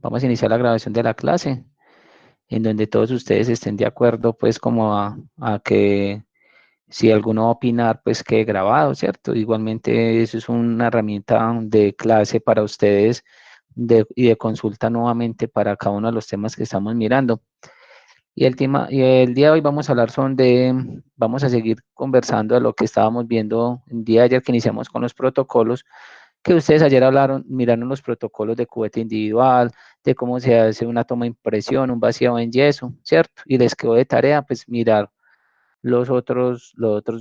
Vamos a iniciar la grabación de la clase, en donde todos ustedes estén de acuerdo, pues, como a que si alguno va a opinar, pues quede grabado, ¿cierto? Igualmente, eso es una herramienta de clase para ustedes y de consulta nuevamente para cada uno de los temas que estamos mirando. Y el día de hoy vamos a seguir conversando de lo que estábamos viendo el día de ayer que iniciamos con los protocolos, que ustedes ayer miraron los protocolos de cubeta individual, de cómo se hace una toma de impresión, un vaciado en yeso, ¿cierto? Y les quedó de tarea, pues, mirar los otros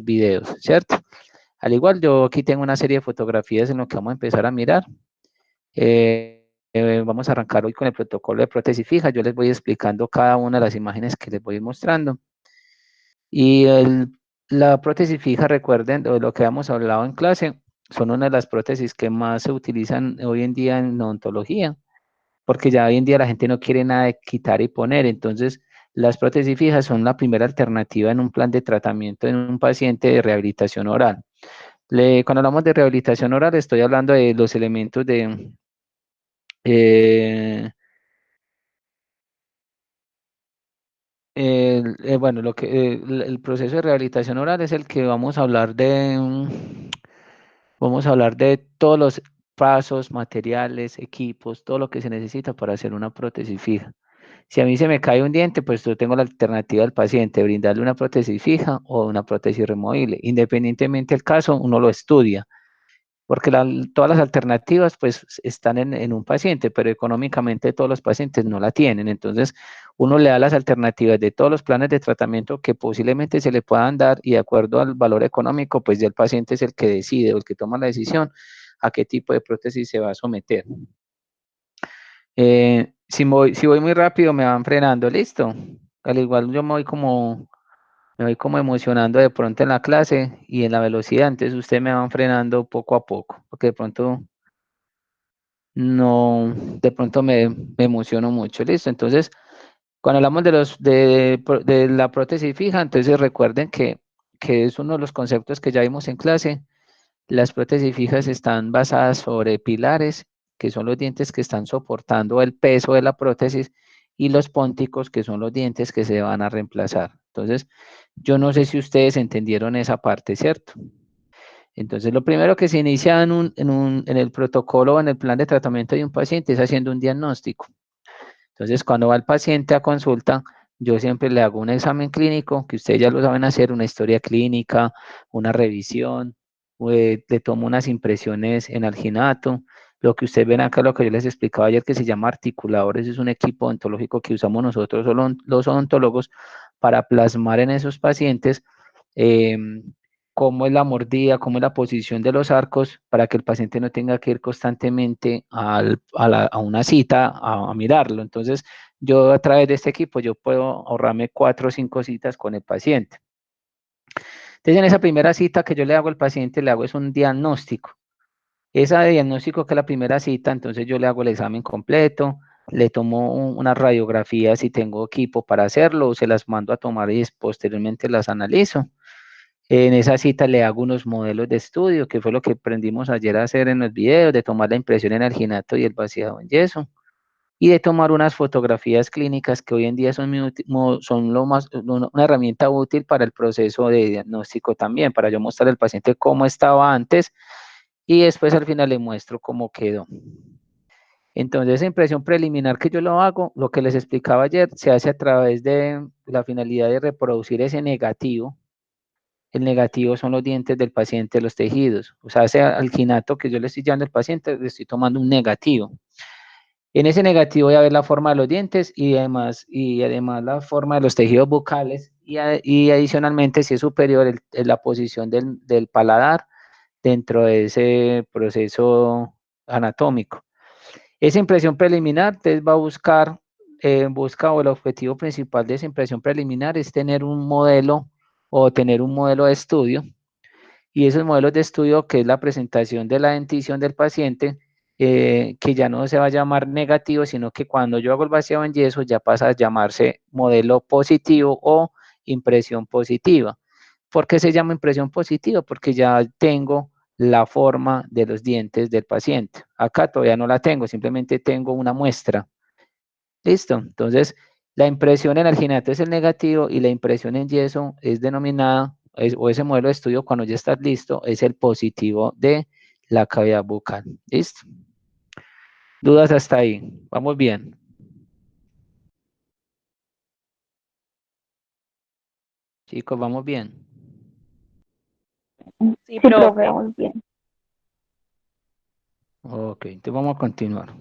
videos, ¿cierto? Al igual, yo aquí tengo una serie de fotografías en lo que vamos a empezar a mirar. Vamos a arrancar hoy con el protocolo de prótesis fija. Yo les voy explicando cada una de las imágenes que les voy mostrando. Y la prótesis fija, recuerden, lo que hemos hablado en clase, son una de las prótesis que más se utilizan hoy en día en odontología, porque ya hoy en día la gente no quiere nada de quitar y poner. Entonces, las prótesis fijas son la primera alternativa en un plan de tratamiento en un paciente de rehabilitación oral. Cuando hablamos de rehabilitación oral, estoy hablando de los elementos de... bueno, el proceso de rehabilitación oral es el que vamos a hablar vamos a hablar de todos los pasos, materiales, equipos, todo lo que se necesita para hacer una prótesis fija. Si a mí se me cae un diente, pues yo tengo la alternativa del paciente, brindarle una prótesis fija o una prótesis removible. Independientemente del caso, uno lo estudia, porque todas las alternativas pues están en un paciente, pero económicamente todos los pacientes no la tienen. Entonces, uno le da las alternativas de todos los planes de tratamiento que posiblemente se le puedan dar y de acuerdo al valor económico, pues ya el paciente es el que decide o el que toma la decisión a qué tipo de prótesis se va a someter. Si voy muy rápido me van frenando, listo. Al igual yo me voy como emocionando de pronto en la clase y en la velocidad, entonces ustedes me van frenando poco a poco, porque de pronto no, de pronto me emociono mucho, listo. Entonces, cuando hablamos de la prótesis fija, entonces recuerden que es uno de los conceptos que ya vimos en clase. Las prótesis fijas están basadas sobre pilares, que son los dientes que están soportando el peso de la prótesis, y los pónticos, que son los dientes que se van a reemplazar. Entonces, yo no sé si ustedes entendieron esa parte, ¿cierto? Entonces, lo primero que se inicia en el protocolo o en el plan de tratamiento de un paciente es haciendo un diagnóstico. Entonces, cuando va el paciente a consulta, yo siempre le hago un examen clínico, que ustedes ya lo saben hacer, una historia clínica, una revisión, le tomo unas impresiones en alginato. Lo que ustedes ven acá, lo que yo les explicaba ayer, que se llama articuladores, es un equipo odontológico que usamos nosotros, los odontólogos, para plasmar en esos pacientes eh, cómo es la mordida, cómo es la posición de los arcos, para que el paciente no tenga que ir constantemente a una cita a mirarlo. Entonces, yo a través de este equipo, yo puedo ahorrarme 4 o 5 citas con el paciente. Entonces, en esa primera cita que yo le hago al paciente, le hago es un diagnóstico. Esa de diagnóstico que es la primera cita, entonces yo le hago el examen completo, le tomo unas radiografías si tengo equipo para hacerlo, se las mando a tomar y posteriormente las analizo. En esa cita le hago unos modelos de estudio, que fue lo que aprendimos ayer a hacer en los videos, de tomar la impresión en alginato y el vaciado en yeso, y de tomar unas fotografías clínicas que hoy en día son una herramienta útil para el proceso de diagnóstico también, para yo mostrar al paciente cómo estaba antes y después al final le muestro cómo quedó. Entonces, esa impresión preliminar que yo lo hago, lo que les explicaba ayer, se hace a través de la finalidad de reproducir ese negativo. El negativo son los dientes del paciente, los tejidos. O sea, ese alginato que yo le estoy dando al paciente, le estoy tomando un negativo. En ese negativo voy a ver la forma de los dientes y además la forma de los tejidos bucales y adicionalmente, si es superior, la posición del paladar dentro de ese proceso anatómico. Esa impresión preliminar, entonces va a busca o el objetivo principal de esa impresión preliminar es tener un modelo o tener un modelo de estudio, y esos modelos de estudio, que es la presentación de la dentición del paciente, que ya no se va a llamar negativo, sino que cuando yo hago el vaciado en yeso ya pasa a llamarse modelo positivo o impresión positiva. ¿Por qué se llama impresión positiva? Porque ya tengo la forma de los dientes del paciente. Acá todavía no la tengo, simplemente tengo una muestra. ¿Listo? Entonces, la impresión en alginato es el negativo y la impresión en yeso es denominada, o ese modelo de estudio cuando ya está listo, es el positivo de la cavidad bucal. ¿Listo? ¿Dudas hasta ahí? ¿Vamos bien? Chicos, ¿vamos bien? Sí, Sí, profe, profe. vamos bien. Ok, entonces vamos a continuar.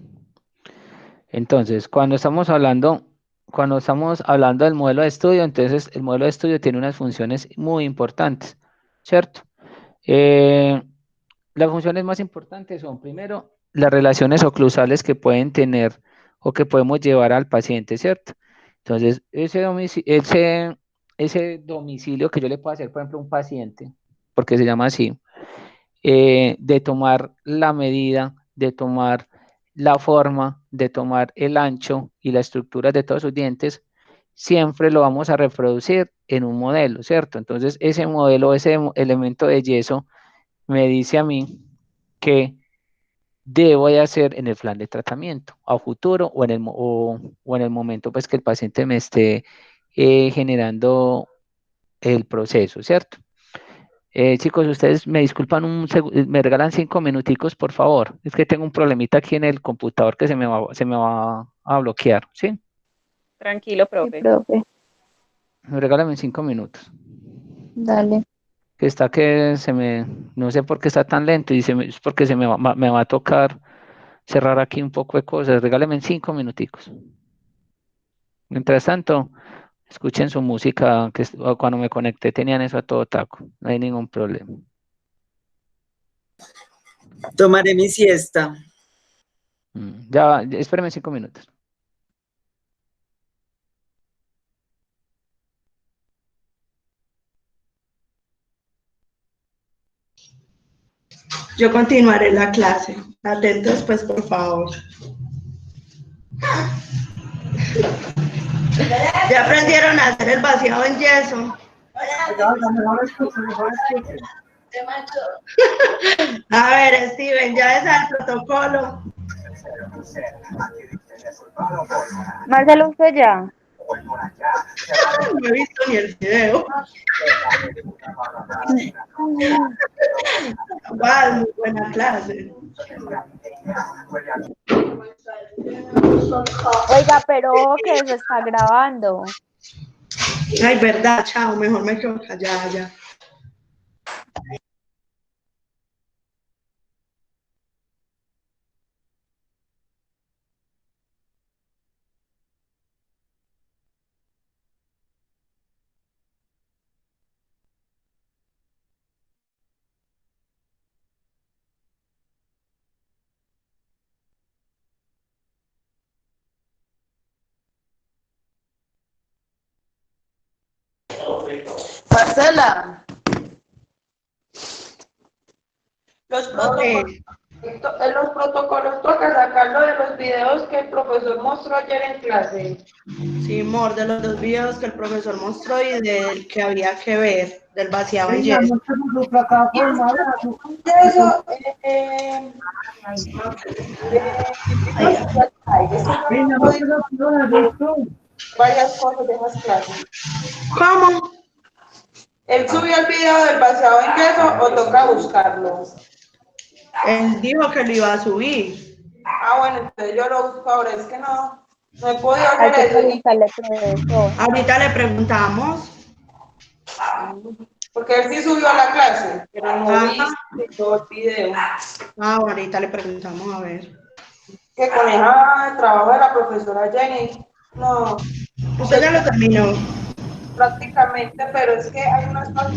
Entonces, cuando estamos hablando del modelo de estudio, entonces el modelo de estudio tiene unas funciones muy importantes, ¿cierto? Eh, las funciones más importantes son, primero, las relaciones oclusales que pueden tener o que podemos llevar al paciente, ¿cierto? Entonces, ese domicilio que yo le puedo hacer, por ejemplo, a un paciente, porque se llama así, de tomar la medida, de tomar la forma, de tomar el ancho y la estructura de todos sus dientes, siempre lo vamos a reproducir en un modelo, ¿cierto? Entonces, ese modelo, elemento de yeso, me dice a mí que debo de hacer en el plan de tratamiento, a futuro o en el momento pues que el paciente me esté generando el proceso, ¿cierto? Chicos, ustedes me disculpan me regalan 5 minuticos, por favor. Es que tengo un problemita aquí en el computador que se me va a bloquear, ¿sí? Tranquilo, Sí, profe. profe, Me regalan 5 minutos. dale. Que está que no sé por qué está tan lento y es porque me va a tocar cerrar aquí un poco de cosas. Regálame 5 minuticos. Mientras tanto, escuchen su música, cuando me conecté tenían eso a todo taco. No hay ningún problema. Tomaré mi siesta. Ya, espérenme 5 minutos. Yo continuaré la clase. Atentos, pues, por favor. ¿Ya aprendieron a hacer el vaciado en yeso? A ver, Steven, ya es el protocolo. Marcelo, usted ya. No he visto ni el video. Wow, muy buena clase. Oiga, pero que eso está grabando. Ay, verdad, chao, mejor me quedo callada ya. Marcela, Ok. en los protocolos toca sacarlo de los videos que el profesor mostró ayer en clase. Sí, Mor, de los dos videos que el profesor mostró y del que había que ver, del vaciado en Venga, yeso. no eso, Venga, varias cosas de esas clases. ¿Cómo? ¿Él subió el video del vaciado en queso o toca buscarlo? Él dijo que lo iba a subir. Ah, bueno, entonces yo lo busco ahora, es que no he podido Hay hacer que eso. preguntarle, profesor. Ahorita le preguntamos. Porque él sí subió a la clase, pero no vi Ajá. todo el video. Ah, ahorita le preguntamos a ver. Que con el trabajo de la profesora Jenny, no, Usted ya lo terminó. prácticamente, pero es que hay unas cosas,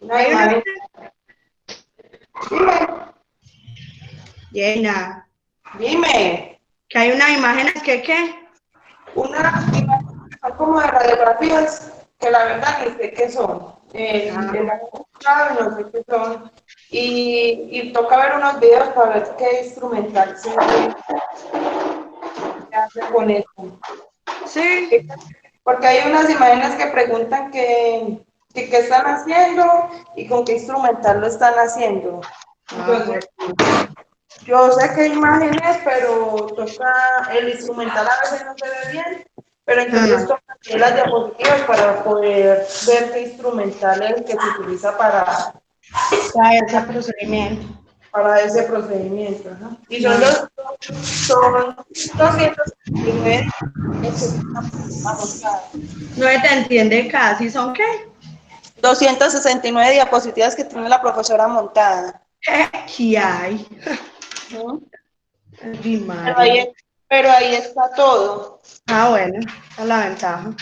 una Hay una. imagen. Dime, Llena. dime, Que hay unas imágenes que qué. unas imágenes que son como de radiografías, que la verdad ni sé qué son. El no sé qué son. Y toca ver unos videos para ver qué instrumental se hace con eso. Sí. Porque hay unas imágenes que preguntan que ¿Y qué están haciendo y con qué instrumental lo están haciendo? Entonces, yo sé que hay imágenes, pero toca, el instrumental a veces no se ve bien, pero entonces toca hacer las diapositivas para poder ver qué instrumental es el que se utiliza para ese procedimiento. ese procedimiento. ¿No? Y son 269 No te entiende casi, ¿son qué? 269 diapositivas que tiene la profesora montada. ¿Qué hay? ¿No? Di Pero ahí está todo. Ah, bueno, esa es la ventaja.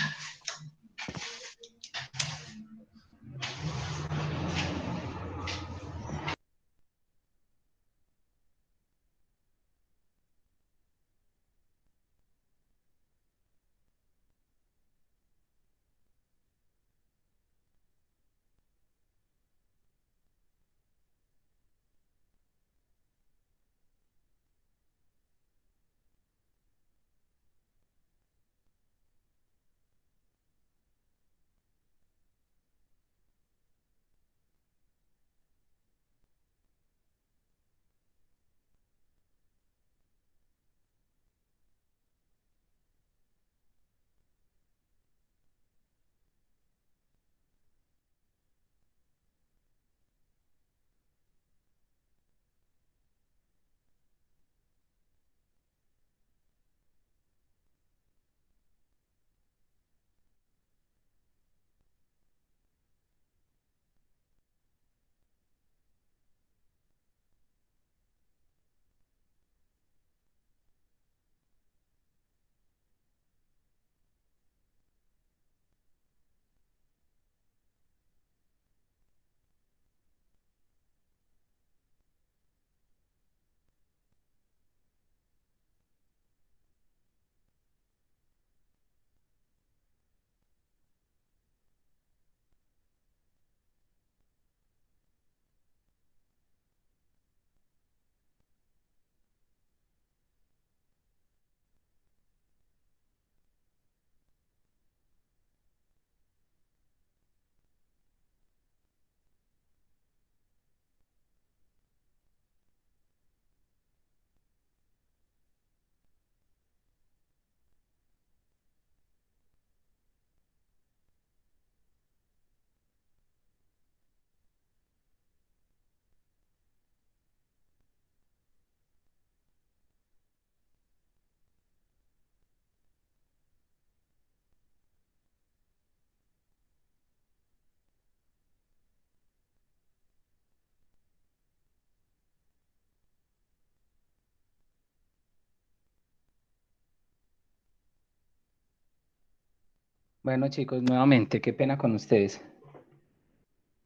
Bueno, chicos, nuevamente, qué pena con ustedes.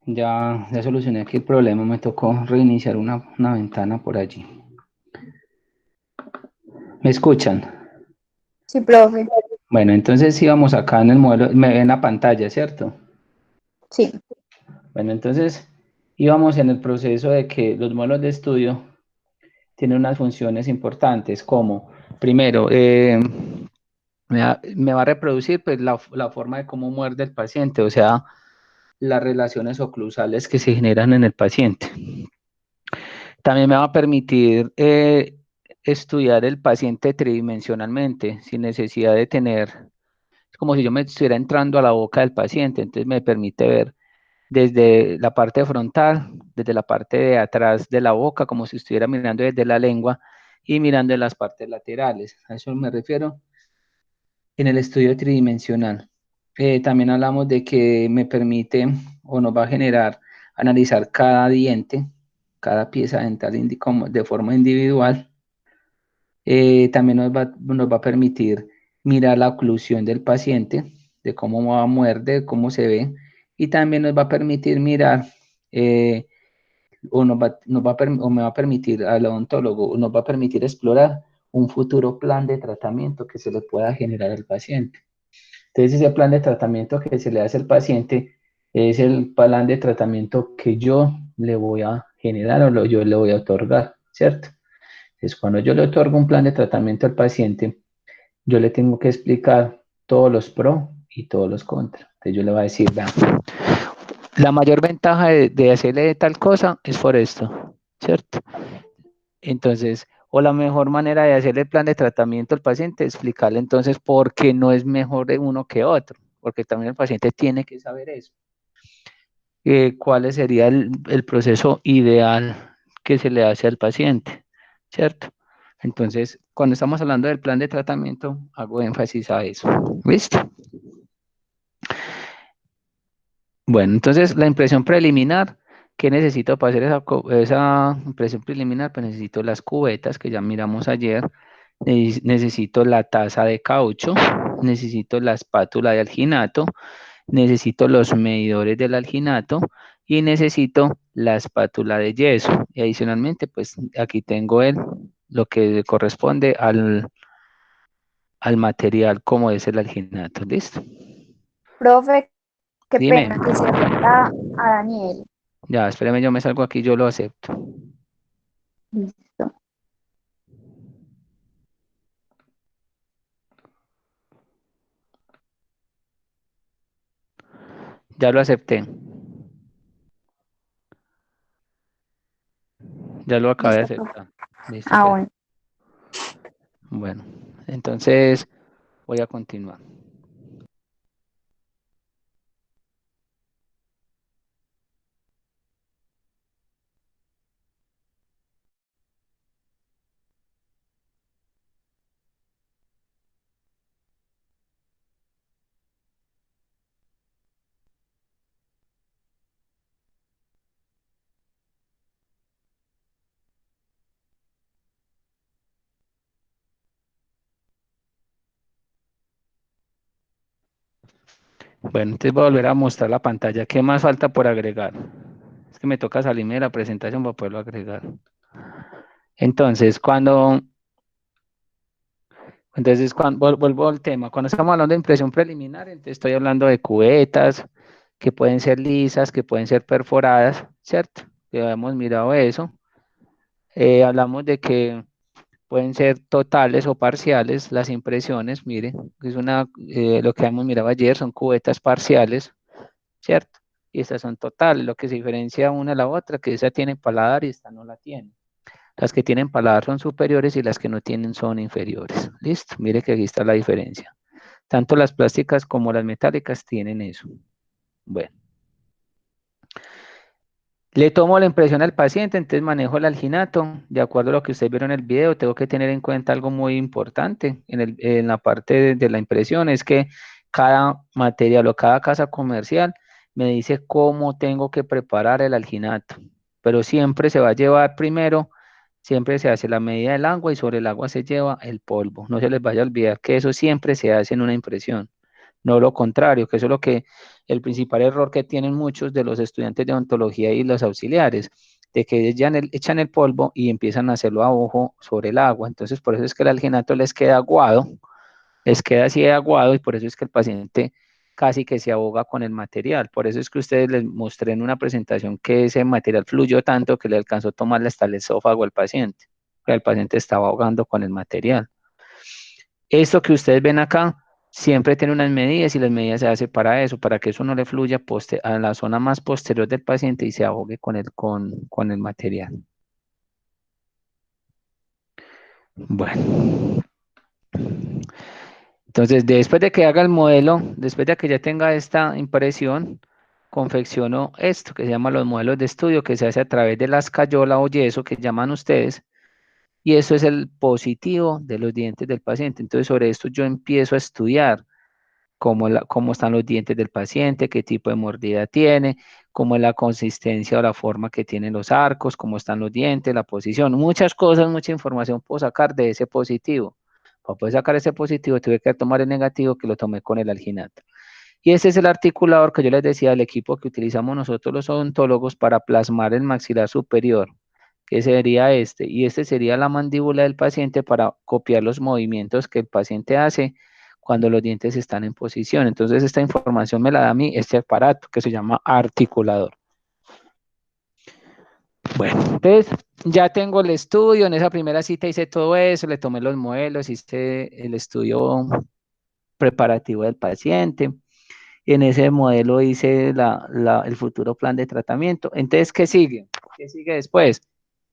Ya solucioné aquí el problema, me tocó reiniciar una ventana por allí. ¿Me escuchan? Sí, profe. Bueno, entonces íbamos acá en el modelo, me ven la pantalla, ¿cierto? Sí. Bueno, entonces íbamos en el proceso de que los modelos de estudio tienen unas funciones importantes, como, primero, me va a reproducir pues, la forma de cómo muerde el paciente, o sea, las relaciones oclusales que se generan en el paciente. También me va a permitir estudiar el paciente tridimensionalmente, sin necesidad de tener, es como si yo me estuviera entrando a la boca del paciente, entonces me permite ver desde la parte frontal, desde la parte de atrás de la boca, como si estuviera mirando desde la lengua y mirando en las partes laterales. A eso me refiero en el estudio tridimensional. También hablamos de que me permite o nos va a generar analizar cada diente, cada pieza dental de forma individual. También nos va a permitir mirar la oclusión del paciente, de cómo va a muerde, cómo se ve, y también nos va a permitir mirar, o me va a permitir al odontólogo, nos va a permitir explorar un futuro plan de tratamiento que se le pueda generar al paciente. Entonces, ese plan de tratamiento que se le hace al paciente es el plan de tratamiento que yo le voy a generar yo le voy a otorgar, ¿cierto? Entonces, cuando yo le otorgo un plan de tratamiento al paciente, yo le tengo que explicar todos los pros y todos los contras. Entonces, yo le voy a decir, La mayor ventaja de hacerle tal cosa es por esto, ¿cierto? Entonces, o la mejor manera de hacerle el plan de tratamiento al paciente es explicarle entonces por qué no es mejor de uno que otro, porque también el paciente tiene que saber eso. ¿Cuál sería el proceso ideal que se le hace al paciente? ¿Cierto? Entonces, cuando estamos hablando del plan de tratamiento, hago énfasis a eso. ¿Listo? Bueno, entonces la impresión preliminar, ¿qué necesito para hacer esa impresión preliminar? Pues necesito las cubetas que ya miramos ayer, necesito la taza de caucho, necesito la espátula de alginato, necesito los medidores del alginato y necesito la espátula de yeso. Y adicionalmente, pues aquí tengo lo que corresponde al material como es el alginato. ¿Listo? Profe, qué Dime. pena que se falta a Daniel. Ya, espérame, yo me salgo aquí, yo lo acepto. Listo. Ya lo acepté. Ya lo acabé de Listo, profe. aceptar. Listo, Ah, pues. bueno. Bueno, entonces voy a continuar. Bueno, entonces voy a volver a mostrar la pantalla. ¿Qué más falta por agregar? Es que me toca salirme de la presentación para poderlo agregar. Entonces, vuelvo al tema. Cuando estamos hablando de impresión preliminar, entonces estoy hablando de cubetas que pueden ser lisas, que pueden ser perforadas, ¿cierto? Ya hemos mirado eso. Hablamos de que pueden ser totales o parciales las impresiones, miren, lo que hemos mirado ayer son cubetas parciales, ¿cierto? Y estas son totales, lo que se diferencia una de la otra, que esa tiene paladar y esta no la tiene. Las que tienen paladar son superiores y las que no tienen son inferiores. Listo, mire que aquí está la diferencia. Tanto las plásticas como las metálicas tienen eso. Bueno. Le tomo la impresión al paciente, entonces manejo el alginato. De acuerdo a lo que ustedes vieron en el video, tengo que tener en cuenta algo muy importante en la parte de la impresión, es que cada material o cada casa comercial me dice cómo tengo que preparar el alginato. Pero siempre se va a llevar primero, siempre se hace la medida del agua y sobre el agua se lleva el polvo. No se les vaya a olvidar que eso siempre se hace en una impresión, no lo contrario, que eso es lo que el principal error que tienen muchos de los estudiantes de odontología y los auxiliares, de que echan el polvo y empiezan a hacerlo a ojo sobre el agua. Entonces, por eso es que el alginato les queda aguado, les queda así aguado y por eso es que el paciente casi que se ahoga con el material. Por eso es que ustedes les mostré en una presentación que ese material fluyó tanto que le alcanzó a tomarle hasta el esófago al paciente. El paciente estaba ahogando con el material. Esto que ustedes ven acá siempre tiene unas medidas y las medidas se hace para eso, para que eso no le fluya a la zona más posterior del paciente y se ahogue con el material. Bueno, entonces después de que haga el modelo, después de que ya tenga esta impresión, confecciono esto que se llama los modelos de estudio, que se hace a través de la escayola o yeso que llaman ustedes, y eso es el positivo de los dientes del paciente. Entonces sobre esto yo empiezo a estudiar cómo están los dientes del paciente, qué tipo de mordida tiene, cómo es la consistencia o la forma que tienen los arcos, cómo están los dientes, la posición, muchas cosas, mucha información puedo sacar de ese positivo. Para poder sacar ese positivo tuve que tomar el negativo que lo tomé con el alginato. Y ese es el articulador que yo les decía del equipo que utilizamos nosotros los odontólogos para plasmar el maxilar superior, que sería este, y este sería la mandíbula del paciente para copiar los movimientos que el paciente hace cuando los dientes están en posición. Entonces esta información me la da a mí este aparato que se llama articulador. Bueno, entonces ya tengo el estudio, en esa primera cita hice todo eso, le tomé los modelos, hice el estudio preparativo del paciente. en ese modelo hice el futuro plan de tratamiento. Entonces, ¿qué sigue? ¿Qué sigue después?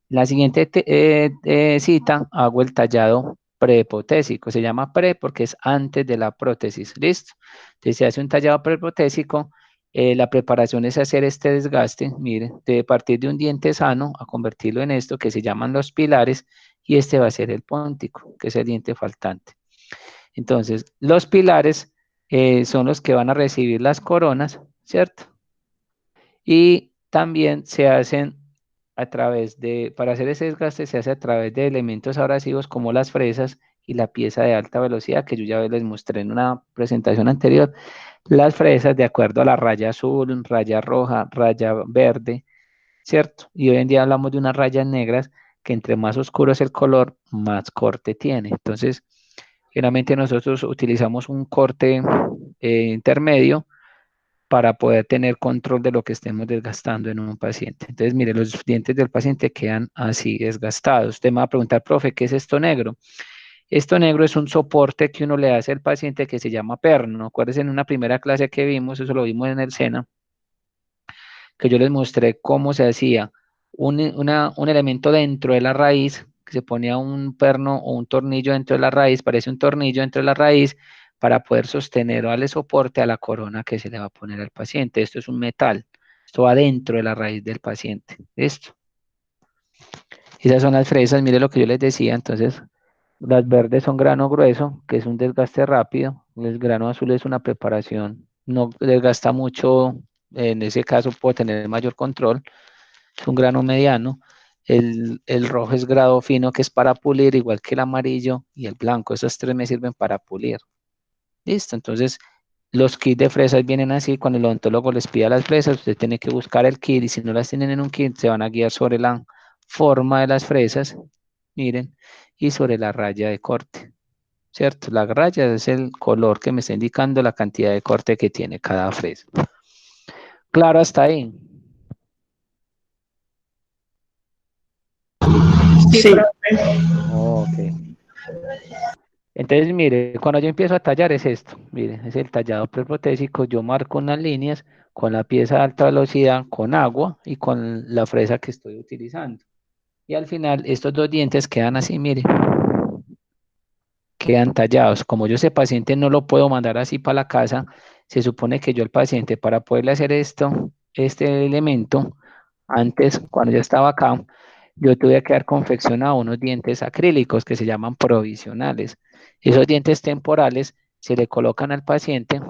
La siguiente cita hago el tallado prepotésico. Se llama pre porque es antes de la prótesis. ¿Listo? Entonces se hace un tallado prepotésico. La preparación es hacer este desgaste, mire, de partir de un diente sano a convertirlo en esto que se llaman los pilares y este va a ser el póntico, que es el diente faltante. Entonces, los pilares son los que van a recibir las coronas, ¿cierto? Y también se hacen a través de, para hacer ese desgaste se hace a través de elementos abrasivos como las fresas y la pieza de alta velocidad que yo ya les mostré en una presentación anterior. Las fresas de acuerdo a la raya azul, raya roja, raya verde, ¿cierto? Y hoy en día hablamos de unas rayas negras que entre más oscuro es el color, más corte tiene. Entonces, generalmente nosotros utilizamos un corte intermedio para poder tener control de lo que estemos desgastando en un paciente. Entonces, mire, los dientes del paciente quedan así desgastados. Usted me va a preguntar, profe, ¿qué es esto negro? Esto negro es un soporte que uno le hace al paciente que se llama perno. Acuérdense en una primera clase que vimos, eso lo vimos en el SENA, que yo les mostré cómo se hacía un elemento dentro de la raíz, que se ponía un perno o un tornillo dentro de la raíz, parece un tornillo dentro de la raíz, para poder sostener o darle soporte a la corona que se le va a poner al paciente. Esto es un metal, esto va dentro de la raíz del paciente. ¿Listo? Esas son las fresas, mire lo que yo les decía, entonces las verdes son grano grueso, que es un desgaste rápido. El grano azul es una preparación, no desgasta mucho, en ese caso puedo tener mayor control. Es un grano mediano. El rojo es grado fino, que es para pulir, igual que el amarillo y el blanco. Esos tres me sirven para pulir. Listo, entonces los kits de fresas vienen así. Cuando el odontólogo les pida las fresas, usted tiene que buscar el kit y si no las tienen en un kit, se van a guiar sobre la forma de las fresas, miren, y sobre la raya de corte, ¿cierto? La raya es el color que me está indicando la cantidad de corte que tiene cada fresa. Claro, hasta ahí. Sí, Sí. profe. Ok. Entonces, mire, cuando yo empiezo a tallar es esto, mire, es el tallado preprotésico, yo marco unas líneas con la pieza de alta velocidad, con agua y con la fresa que estoy utilizando. Y al final estos dos dientes quedan así, mire, quedan tallados. Como yo ese paciente no lo puedo mandar así para la casa, se supone que yo al paciente para poderle hacer esto, este elemento, antes cuando yo estaba acá, yo tuve que haber confeccionado unos dientes acrílicos que se llaman provisionales. Esos dientes temporales se le colocan al paciente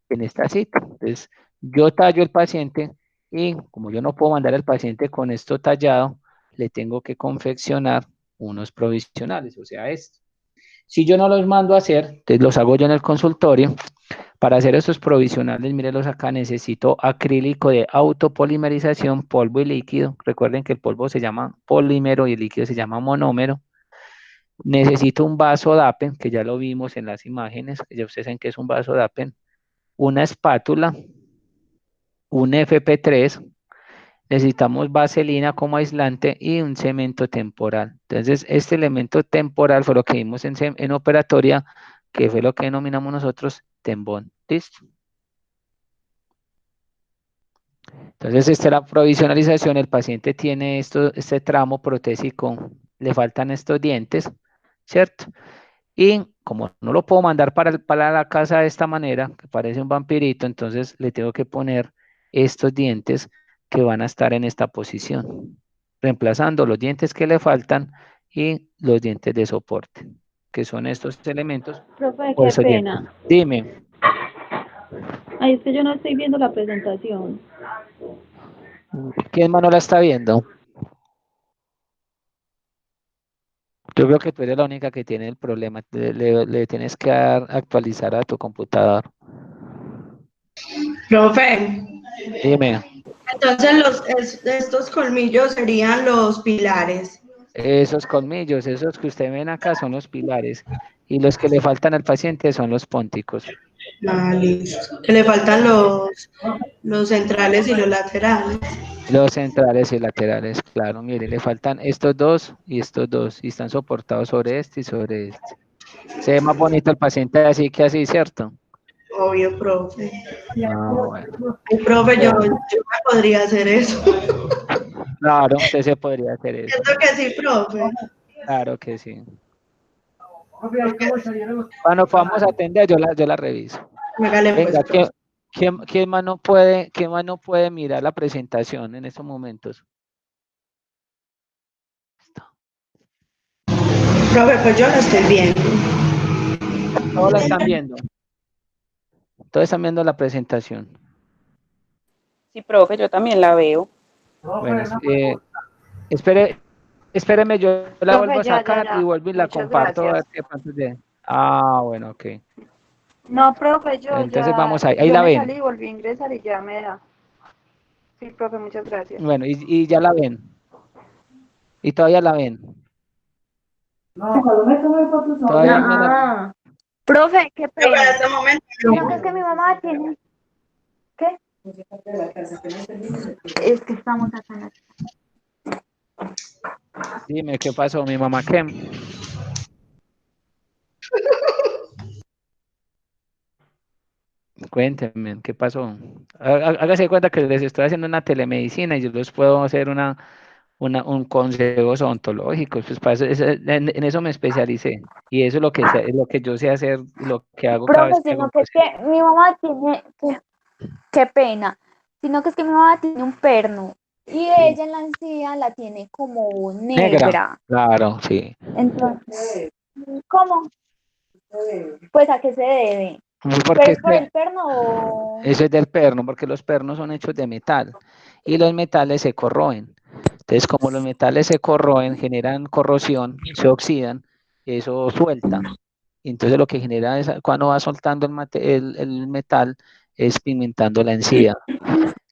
en esta cita. Entonces, yo tallo el paciente y como yo no puedo mandar al paciente con esto tallado, le tengo que confeccionar unos provisionales, o sea, esto. Si yo no los mando a hacer, entonces los hago yo en el consultorio. Para hacer estos provisionales, mírenlos acá, necesito acrílico de autopolimerización, polvo y líquido. Recuerden que el polvo se llama polímero y el líquido se llama monómero. Necesito un vaso DAPEN, que ya lo vimos en las imágenes, que ya ustedes saben que es un vaso DAPEN, una espátula, un FP3, necesitamos vaselina como aislante y un cemento temporal. Entonces, este elemento temporal fue lo que vimos en operatoria, que fue lo que denominamos nosotros tembón. ¿Listo? Entonces, esta es la provisionalización. El paciente tiene este tramo protésico, le faltan estos dientes, ¿cierto? Y como no lo puedo mandar para la casa de esta manera, que parece un vampirito, entonces le tengo que poner estos dientes que van a estar en esta posición, reemplazando los dientes que le faltan y los dientes de soporte, que son estos elementos. Profe, Por qué esos dientes. pena. Dime, Ay, es que yo no estoy viendo la presentación. ¿quién más no la está viendo? Yo creo que tú eres la única que tiene el problema. Le tienes que actualizar a tu computador. Profe, Dime, entonces estos colmillos serían los pilares. esos colmillos, esos que usted ven acá son los pilares y los que le faltan al paciente son los pónticos. Ah, listo. Que le faltan los centrales y los laterales. Los centrales y laterales, claro, mire, le faltan estos dos y están soportados sobre este y sobre este. Se ve más bonito el paciente así que así, ¿cierto? Obvio, profe. Ah, bueno. Ay, profe, yo me podría hacer eso. Claro, usted se podría hacer eso. Siento que sí, profe. Claro que sí. Cuando podamos atender, yo la reviso. Hágale pues, Venga, profe. quién más no puede mirar la presentación en estos momentos? Profe, pues yo lo estoy viendo. Todos la están viendo. Todos están viendo la presentación. Sí, profe, yo también la veo. Bueno, espéreme, yo la vuelvo Profe, a sacar y ya. vuelvo y la Muchas comparto a ver gracias. qué pasa de. Ah, bueno, ok. No, profe, Entonces vamos ahí. Ahí yo la me salí ven. y volví a ingresar y ya me da. Sí, profe, muchas gracias. Bueno, y ya la ven. Y todavía la ven. Todavía me la. No. Profe, qué Pero para pena. este momento, Sino que es que mi mamá tiene. ¿Qué? Es que estamos acá en la. Dime, ¿qué pasó? Mi mamá, ¿qué? Cuéntenme, ¿qué pasó? Hágase de cuenta que les estoy haciendo una telemedicina y yo les puedo hacer un consejos odontológicos, pues para en eso me especialicé y eso es lo que es lo que yo sé hacer y lo que hago cada Profe, vez que hago sino un que es proceso. que mi mamá tiene. Qué pena. Sino que es que mi mamá tiene un perno. Y Sí. ella en la encía la tiene como Negra, negra. claro, sí. Entonces, ¿cómo? Pues a qué se debe. Porque ¿Pero es es por que el perno o...? eso es del perno, porque los pernos son hechos de metal y los metales se corroen. Entonces, como los metales se corroen, generan corrosión, se oxidan, eso suelta. Entonces, lo que genera es, cuando va soltando el metal, es pimentando la encía.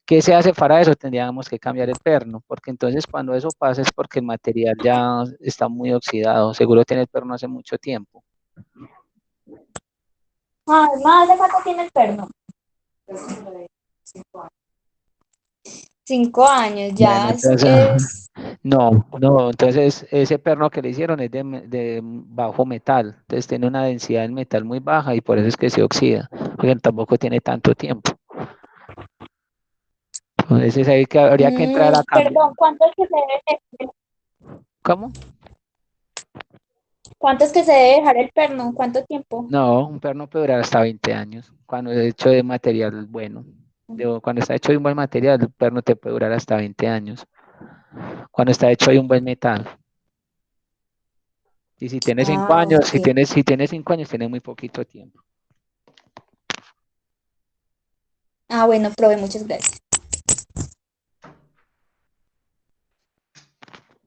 ¿Qué se hace para eso? Tendríamos que cambiar el perno, porque entonces cuando eso pasa es porque el material ya está muy oxidado. Seguro tiene el perno hace mucho tiempo. Ay, más de cuánto tiene el perno. 5 años, Bueno, ya entonces, es... no, entonces ese perno que le hicieron es de bajo metal, entonces tiene una densidad del metal muy baja y por eso es que se oxida, porque tampoco tiene tanto tiempo. Entonces ahí que habría que entrar a cambio. Perdón, ¿cuánto es que se debe, ¿Cómo? cuánto es que se debe dejar el perno? ¿Cuánto tiempo? No, un perno puede durar hasta 20 años cuando es hecho de material bueno. Cuando está hecho de un buen material, el perno te puede durar hasta 20 años. Cuando está hecho de un buen metal. Y si tiene 5 Ah, años, ok. si tiene 5 años, tiene muy poquito tiempo. Ah, bueno, profe, muchas gracias.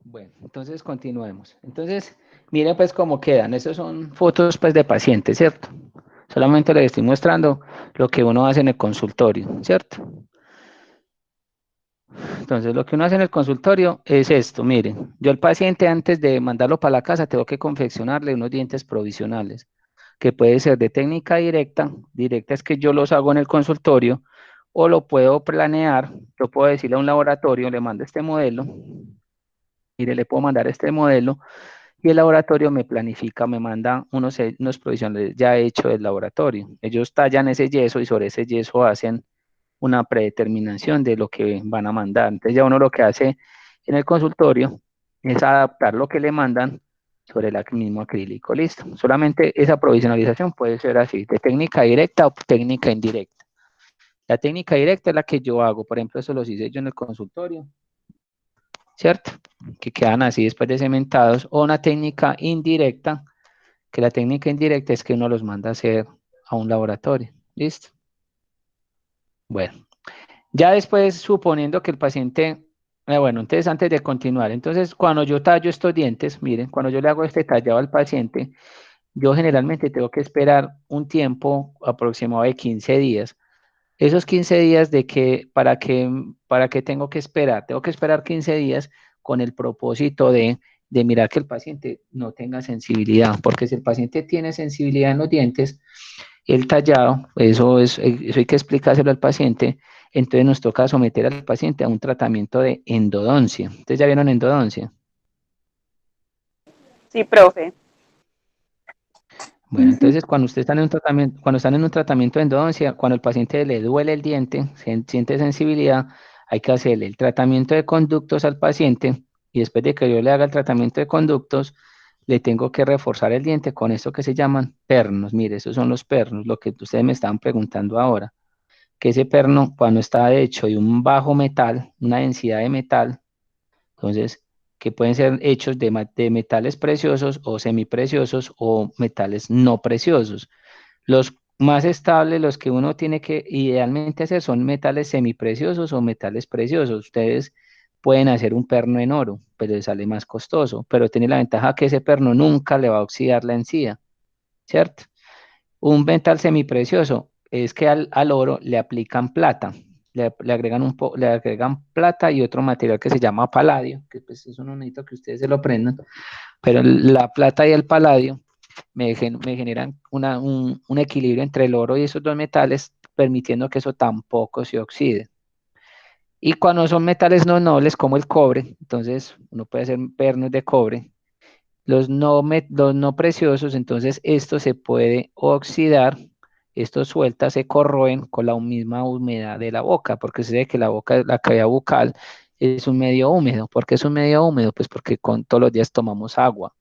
Bueno, entonces continuemos. Entonces, miren pues cómo quedan. Esas son fotos pues de pacientes, ¿cierto? Solamente les estoy mostrando lo que uno hace en el consultorio, ¿cierto? Entonces, lo que uno hace en el consultorio es esto, miren, yo al paciente antes de mandarlo para la casa tengo que confeccionarle unos dientes provisionales, que puede ser de técnica directa, directa es que yo los hago en el consultorio, o lo puedo planear, yo puedo decirle a un laboratorio, le mando este modelo, mire, le puedo mandar este modelo, y el laboratorio me planifica, me manda unos provisionales ya hechos del laboratorio. Ellos tallan ese yeso y sobre ese yeso hacen una predeterminación de lo que van a mandar. Entonces ya uno lo que hace en el consultorio es adaptar lo que le mandan sobre el mismo acrílico. Listo. Solamente esa provisionalización puede ser así, de técnica directa o técnica indirecta. La técnica directa es la que yo hago, por ejemplo, eso los hice yo en el consultorio, ¿cierto? Que quedan así después de cementados, o una técnica indirecta, que la técnica indirecta es que uno los manda a hacer a un laboratorio. ¿Listo? Bueno, ya después suponiendo que el paciente, bueno, entonces antes de continuar, entonces cuando yo tallo estos dientes, miren, cuando yo le hago este tallado al paciente, yo generalmente tengo que esperar un tiempo aproximado de 15 días. Esos 15 días ¿para qué tengo que esperar 15 días con el propósito de mirar que el paciente no tenga sensibilidad, porque si el paciente tiene sensibilidad en los dientes, el tallado, eso hay que explicárselo al paciente, entonces nos toca someter al paciente a un tratamiento de endodoncia. ¿Ustedes ya vieron endodoncia? Sí, profe. Bueno, entonces cuando usted está en un tratamiento, cuando están en un tratamiento de endodoncia, cuando el paciente le duele el diente, siente sensibilidad, hay que hacerle el tratamiento de conductos al paciente y después de que yo le haga el tratamiento de conductos, le tengo que reforzar el diente con esto que se llaman pernos. Mire, esos son los pernos, lo que ustedes me estaban preguntando ahora, que ese perno cuando está hecho de un bajo metal, una densidad de metal, entonces, que pueden ser hechos de metales preciosos o semipreciosos o metales no preciosos. Los más estables, los que uno tiene que idealmente hacer son metales semipreciosos o metales preciosos. Ustedes pueden hacer un perno en oro, pero les sale más costoso, pero tiene la ventaja que ese perno nunca le va a oxidar la encía, ¿cierto? Un metal semiprecioso es que al oro le aplican plata, le agregan le agregan plata y otro material que se llama paladio, que pues eso no necesito que ustedes se lo aprendan, pero la plata y el paladio me generan un equilibrio entre el oro y esos dos metales, permitiendo que eso tampoco se oxide. Y cuando son metales no nobles, como el cobre, entonces uno puede hacer pernos de cobre. Los no preciosos, entonces esto se puede oxidar, esto suelta, se corroen con la misma humedad de la boca, porque se ve que la boca, la cavidad bucal es un medio húmedo. ¿Por qué es un medio húmedo? Pues porque todos los días tomamos agua,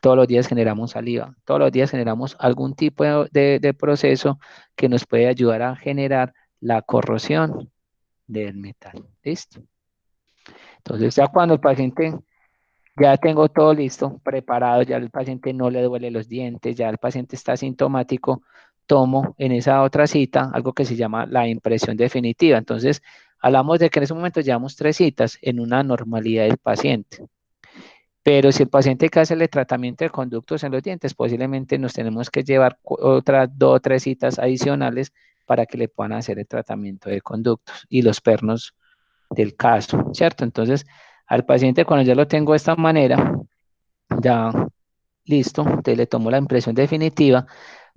todos los días generamos saliva, todos los días generamos algún tipo de proceso que nos puede ayudar a generar la corrosión del metal. ¿Listo? Entonces ya cuando el paciente, ya tengo todo listo, preparado, ya el paciente no le duele los dientes, ya el paciente está asintomático, tomo en esa otra cita algo que se llama la impresión definitiva. Entonces, hablamos de que en ese momento llevamos 3 citas en una normalidad del paciente. Pero si el paciente hay que hacerle tratamiento de conductos en los dientes, posiblemente nos tenemos que llevar otras 2 o 3 citas adicionales para que le puedan hacer el tratamiento de conductos y los pernos del caso, ¿cierto? Entonces, al paciente cuando ya lo tengo de esta manera, ya listo, entonces le tomo la impresión definitiva.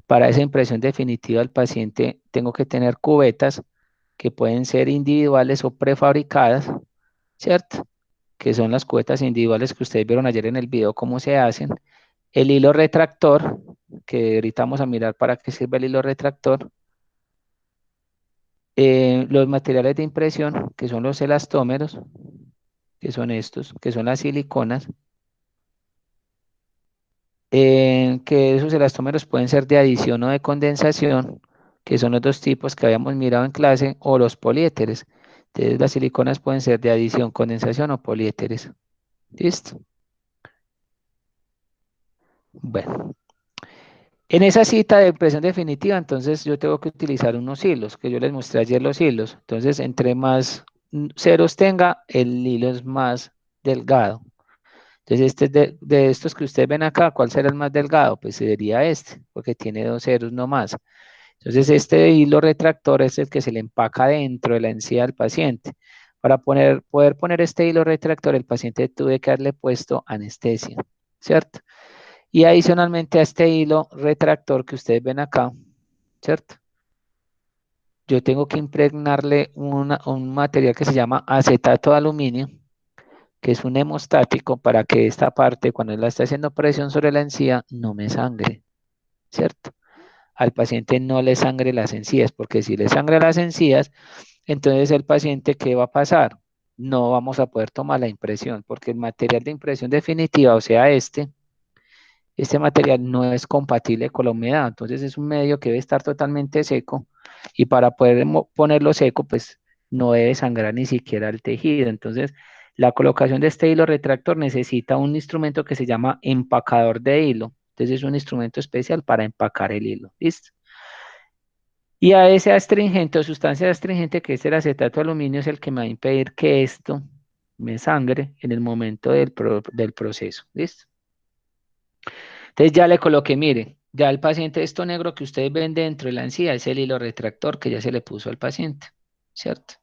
Para esa impresión definitiva al paciente tengo que tener cubetas que pueden ser individuales o prefabricadas, ¿cierto? Que son las cubetas individuales que ustedes vieron ayer en el video cómo se hacen. El hilo retractor, que ahorita vamos a mirar para qué sirve el hilo retractor. Los materiales de impresión, que son los elastómeros, que son estos, que son las siliconas. Que esos elastómeros pueden ser de adición o de condensación, que son los 2 tipos que habíamos mirado en clase, o los poliéteres. Entonces, las siliconas pueden ser de adición, condensación o poliéteres. ¿Listo? Bueno, en esa cita de impresión definitiva, entonces yo tengo que utilizar unos hilos, que yo les mostré ayer los hilos. Entonces, entre más ceros tenga, el hilo es más delgado. Entonces, este es de estos que ustedes ven acá, ¿cuál será el más delgado? Pues sería este, porque tiene 2 ceros nomás. Entonces, este hilo retractor es el que se le empaca dentro de la encía del paciente. Para poder poner este hilo retractor, el paciente tuve que haberle puesto anestesia, ¿cierto? Y adicionalmente a este hilo retractor que ustedes ven acá, ¿cierto? Yo tengo que impregnarle un material que se llama acetato de aluminio, que es un hemostático para que esta parte, cuando él la está haciendo presión sobre la encía, no me sangre, ¿cierto? Al paciente no le sangre las encías, porque si le sangre las encías, entonces el paciente, ¿qué va a pasar? No vamos a poder tomar la impresión, porque el material de impresión definitiva, o sea, este material no es compatible con la humedad, entonces es un medio que debe estar totalmente seco, y para poder ponerlo seco, pues no debe sangrar ni siquiera el tejido. Entonces, la colocación de este hilo retractor necesita un instrumento que se llama empacador de hilo. Entonces, es un instrumento especial para empacar el hilo. ¿Listo? Y a ese astringente o sustancia astringente, que es el acetato de aluminio, es el que me va a impedir que esto me sangre en el momento del proceso. ¿Listo? Entonces ya le coloqué, mire, ya el paciente, esto negro que ustedes ven dentro de la encía es el hilo retractor que ya se le puso al paciente, ¿cierto?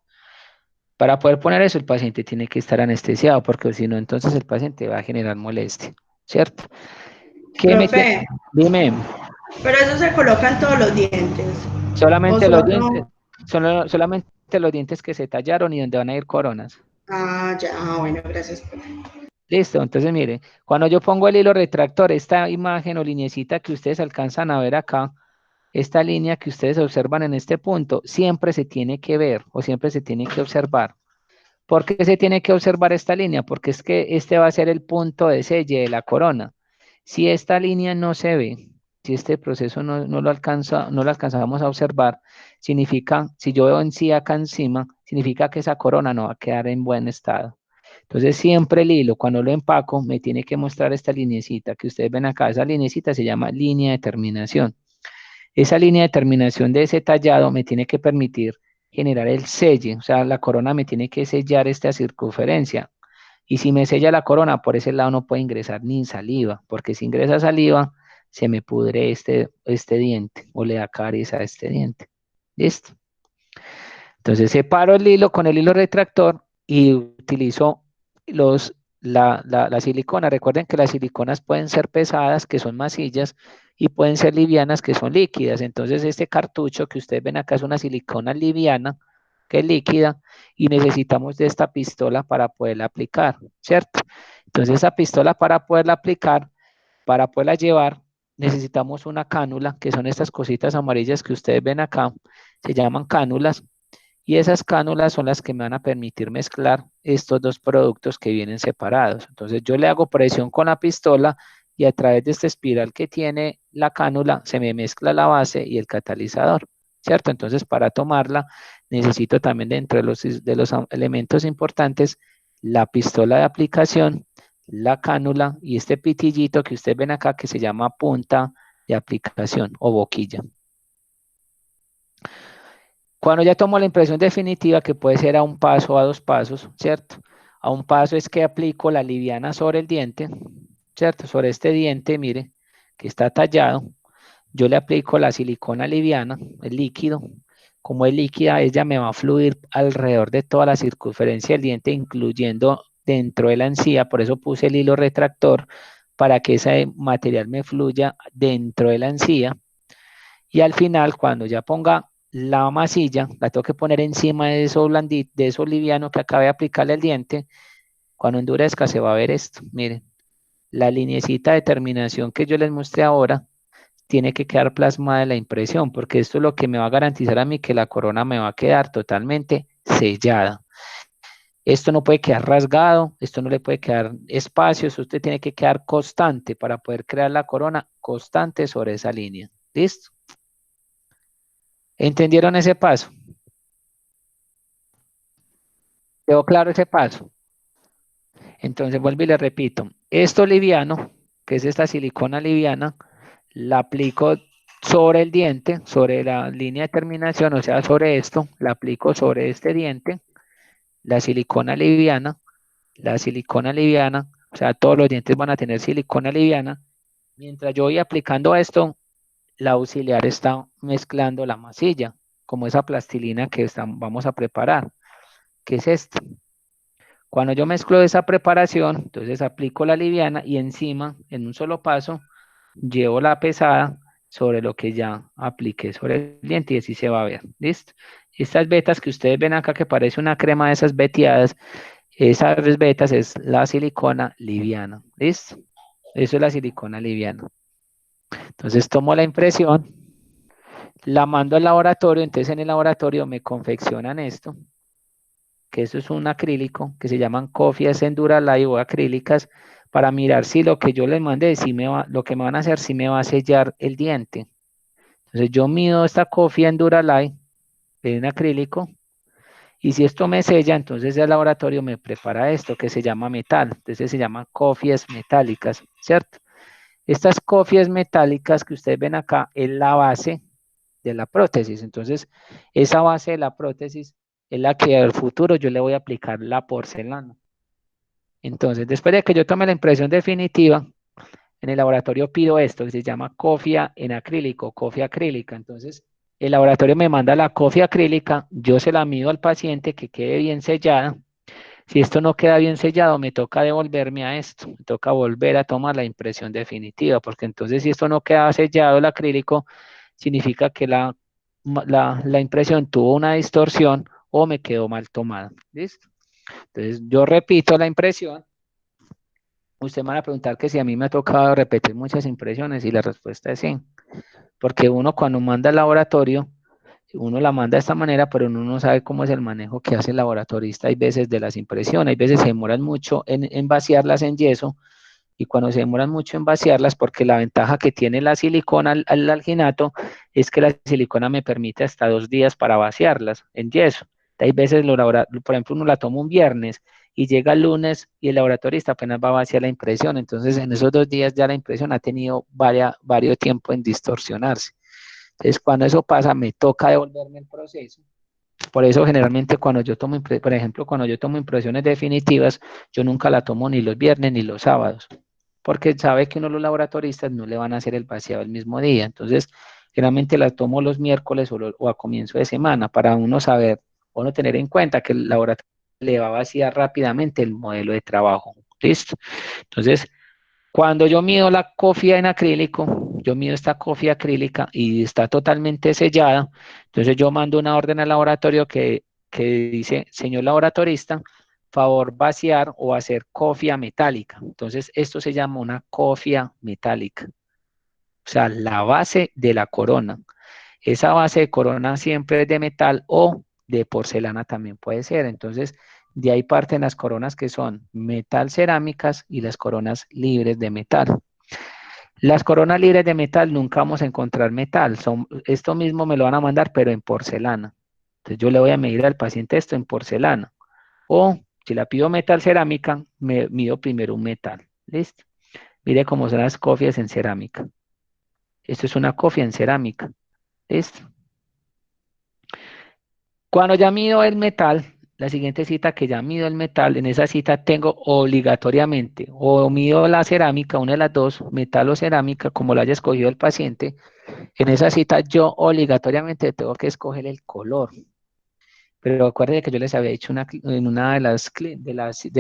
Para poder poner eso, el paciente tiene que estar anestesiado, porque si no, entonces el paciente va a generar molestia, ¿cierto? Profe, Dime, pero eso se coloca en todos los dientes. O solamente los dientes, solo. solamente los dientes que se tallaron y donde van a ir coronas. Ah, ya, bueno, gracias. Listo, entonces mire, cuando yo pongo el hilo retractor, esta imagen o lineecita que ustedes alcanzan a ver acá, esta línea que ustedes observan en este punto, siempre se tiene que ver o siempre se tiene que observar. ¿Por qué se tiene que observar esta línea? Porque es que este va a ser el punto de selle de la corona. Si esta línea no se ve, si este proceso no lo alcanzamos a observar, significa, si yo veo en sí acá encima, significa que esa corona no va a quedar en buen estado. Entonces siempre el hilo, cuando lo empaco, me tiene que mostrar esta linecita que ustedes ven acá. Esa linecita se llama línea de terminación. Esa línea de terminación de ese tallado me tiene que permitir generar el selle, o sea, la corona me tiene que sellar esta circunferencia. Y si me sella la corona, por ese lado no puede ingresar ni saliva, porque si ingresa saliva, se me pudre este diente o le da caries a este diente. ¿Listo? Entonces separo el hilo con el hilo retractor y utilizo la silicona. Recuerden que las siliconas pueden ser pesadas, que son masillas, y pueden ser livianas, que son líquidas. Entonces este cartucho que ustedes ven acá es una silicona liviana, que es líquida, y necesitamos de esta pistola para poderla aplicar, ¿cierto? Entonces esa pistola para poderla aplicar, para poderla llevar, necesitamos una cánula, que son estas cositas amarillas que ustedes ven acá, se llaman cánulas, y esas cánulas son las que me van a permitir mezclar estos dos productos que vienen separados. Entonces yo le hago presión con la pistola y a través de esta espiral que tiene la cánula se me mezcla la base y el catalizador, ¿cierto? Entonces para tomarla necesito también dentro de los elementos importantes la pistola de aplicación, la cánula y este pitillito que ustedes ven acá que se llama punta de aplicación o boquilla. Cuando ya tomo la impresión definitiva, que puede ser a un paso o a dos pasos, ¿cierto? A un paso es que aplico la liviana sobre el diente, ¿cierto? Sobre este diente, mire, que está tallado. Yo le aplico la silicona liviana, el líquido. Como es líquida, ella me va a fluir alrededor de toda la circunferencia del diente, incluyendo dentro de la encía. Por eso puse el hilo retractor, para que ese material me fluya dentro de la encía. Y al final, cuando ya ponga la masilla, la tengo que poner encima de eso blandito, de eso liviano que acabé de aplicarle el diente. Cuando endurezca se va a ver esto. Miren, la lineecita de terminación que yo les mostré ahora tiene que quedar plasmada en la impresión, porque esto es lo que me va a garantizar a mí que la corona me va a quedar totalmente sellada. Esto no puede quedar rasgado, esto no le puede quedar espacios, usted tiene que quedar constante para poder crear la corona constante sobre esa línea. ¿Listo? ¿Entendieron ese paso? ¿Quedó claro ese paso? Entonces vuelvo y le repito, esto liviano, que es esta silicona liviana, la aplico sobre el diente, sobre la línea de terminación, o sea, sobre esto, la aplico sobre este diente, la silicona liviana, o sea, todos los dientes van a tener silicona liviana. Mientras yo voy aplicando esto, la auxiliar está mezclando la masilla, como esa plastilina que vamos a preparar, que es esto. Cuando yo mezclo esa preparación, entonces aplico la liviana y encima, en un solo paso, llevo la pesada sobre lo que ya apliqué sobre el diente y así se va a ver. ¿Listo? Estas vetas que ustedes ven acá que parece una crema de esas veteadas, esas vetas es la silicona liviana. ¿Listo? Eso es la silicona liviana. Entonces tomo la impresión, la mando al laboratorio, entonces en el laboratorio me confeccionan esto, que eso es un acrílico, que se llaman cofias Enduralite o acrílicas, para mirar si lo que yo les mandé, lo que me van a hacer, si me va a sellar el diente. Entonces yo mido esta cofia Enduralite en acrílico, y si esto me sella, entonces el laboratorio me prepara esto, que se llama metal, entonces se llaman cofias metálicas, ¿cierto? Estas cofias metálicas que ustedes ven acá es la base de la prótesis, entonces esa base de la prótesis es la que al futuro yo le voy a aplicar la porcelana. Entonces, después de que yo tome la impresión definitiva, en el laboratorio pido esto, que se llama cofia en acrílico, cofia acrílica. Entonces, el laboratorio me manda la cofia acrílica, yo se la mido al paciente que quede bien sellada. Si esto no queda bien sellado, me toca devolverme a esto, me toca volver a tomar la impresión definitiva, porque entonces si esto no queda sellado el acrílico, significa que la impresión tuvo una distorsión o me quedó mal tomada. ¿Listo? Entonces yo repito la impresión Usted me va a preguntar que si a mí me ha tocado repetir muchas impresiones y la respuesta es sí, porque uno cuando manda al laboratorio, uno la manda de esta manera, pero uno no sabe cómo es el manejo que hace el laboratorista. Hay veces de las impresiones, hay veces se demoran mucho en vaciarlas en yeso, y cuando se demoran mucho en vaciarlas, porque la ventaja que tiene la silicona al alginato es que la silicona me permite hasta 2 días para vaciarlas en yeso. Hay veces, por ejemplo, uno la toma un viernes y llega el lunes y el laboratorista apenas va a vaciar la impresión, entonces en esos 2 días ya la impresión ha tenido varios tiempo en distorsionarse. Entonces, cuando eso pasa, me toca devolverme el proceso. Por eso, generalmente, cuando yo tomo, por ejemplo, cuando yo tomo impresiones definitivas, yo nunca la tomo ni los viernes ni los sábados, porque sabe que uno los laboratoristas no le van a hacer el vaciado el mismo día. Entonces, generalmente la tomo los miércoles o a comienzo de semana para uno saber, uno tener en cuenta que el laboratorio le va a vaciar rápidamente el modelo de trabajo. ¿Listo? Entonces, cuando yo mido la cofia en acrílico, yo mido esta cofia acrílica y está totalmente sellada, entonces yo mando una orden al laboratorio que dice, señor laboratorista, favor vaciar o hacer cofia metálica. Entonces esto se llama una cofia metálica, o sea, la base de la corona. Esa base de corona siempre es de metal o de porcelana también puede ser. Entonces, de ahí parten las coronas que son metal cerámicas y las coronas libres de metal. Las coronas libres de metal nunca vamos a encontrar metal. Esto mismo me lo van a mandar, pero en porcelana. Entonces, yo le voy a medir al paciente esto en porcelana. O si la pido metal cerámica, me mido primero un metal. ¿Listo? Mire cómo son las cofias en cerámica. Esto es una cofia en cerámica. ¿Listo? Cuando ya mido el metal, la siguiente cita que ya mido el metal, en esa cita tengo obligatoriamente, o mido la cerámica, una de las dos, metal o cerámica, como lo haya escogido el paciente, en esa cita yo obligatoriamente tengo que escoger el color. Pero acuérdense que yo les había dicho en una de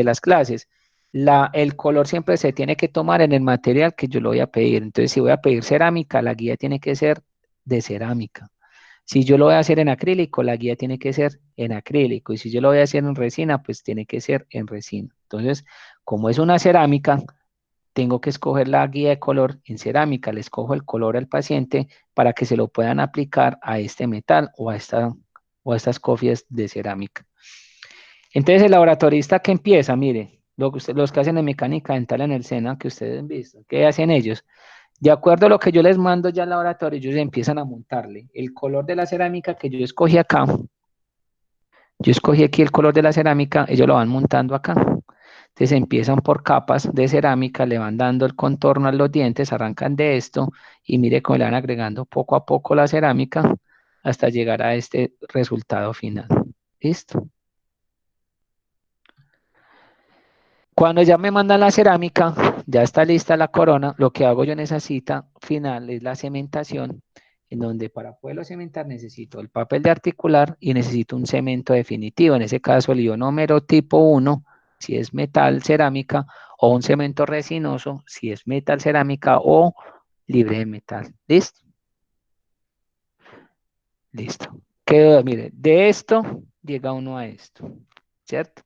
las clases, el color siempre se tiene que tomar en el material que yo lo voy a pedir. Entonces, si voy a pedir cerámica, la guía tiene que ser de cerámica. Si yo lo voy a hacer en acrílico, la guía tiene que ser en acrílico. Y si yo lo voy a hacer en resina, pues tiene que ser en resina. Entonces, como es una cerámica, tengo que escoger la guía de color en cerámica. Le escojo el color al paciente para que se lo puedan aplicar a este metal o a estas cofias de cerámica. Entonces, el laboratorista que empieza, mire, los que hacen en mecánica dental en el SENA, que ustedes han visto, ¿qué hacen ellos? De acuerdo a lo que yo les mando ya al laboratorio, ellos empiezan a montarle el color de la cerámica que yo escogí acá. Yo escogí aquí el color de la cerámica, ellos lo van montando acá. Entonces empiezan por capas de cerámica, le van dando el contorno a los dientes, arrancan de esto y mire cómo le van agregando poco a poco la cerámica hasta llegar a este resultado final. ¿Listo? Cuando ya me mandan la cerámica, ya está lista la corona, lo que hago yo en esa cita final es la cementación, en donde para poderlo cementar necesito el papel de articular y necesito un cemento definitivo, en ese caso el ionómero tipo 1, si es metal cerámica, o un cemento resinoso, si es metal cerámica o libre de metal. ¿Listo? Listo. Mire, de esto llega uno a esto, ¿cierto?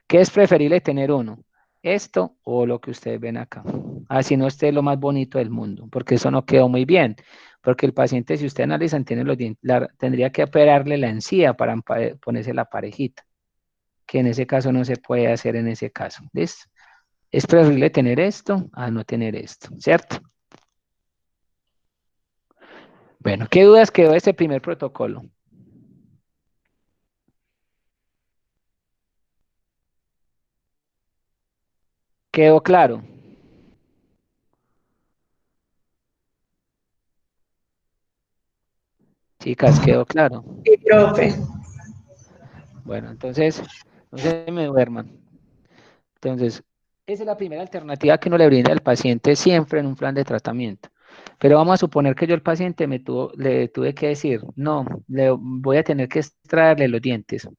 ¿Qué es preferible tener uno? ¿Esto o lo que ustedes ven acá? Así no esté lo más bonito del mundo, porque eso no quedó muy bien. Porque el paciente, si usted analiza, tiene los dientes, tendría que operarle la encía para ponerse la parejita, que en ese caso no se puede hacer en ese caso. ¿Listo? Es preferible tener esto a no tener esto, ¿cierto? Bueno, ¿qué dudas quedó de este primer protocolo? ¿Quedó claro? Chicas, ¿quedó claro? Sí, profe. Bueno, entonces, no se me duerman. Entonces, esa es la primera alternativa que uno le brinda al paciente siempre en un plan de tratamiento. Pero vamos a suponer que yo al paciente le tuve que decir, no, le voy a tener que extraerle los dientes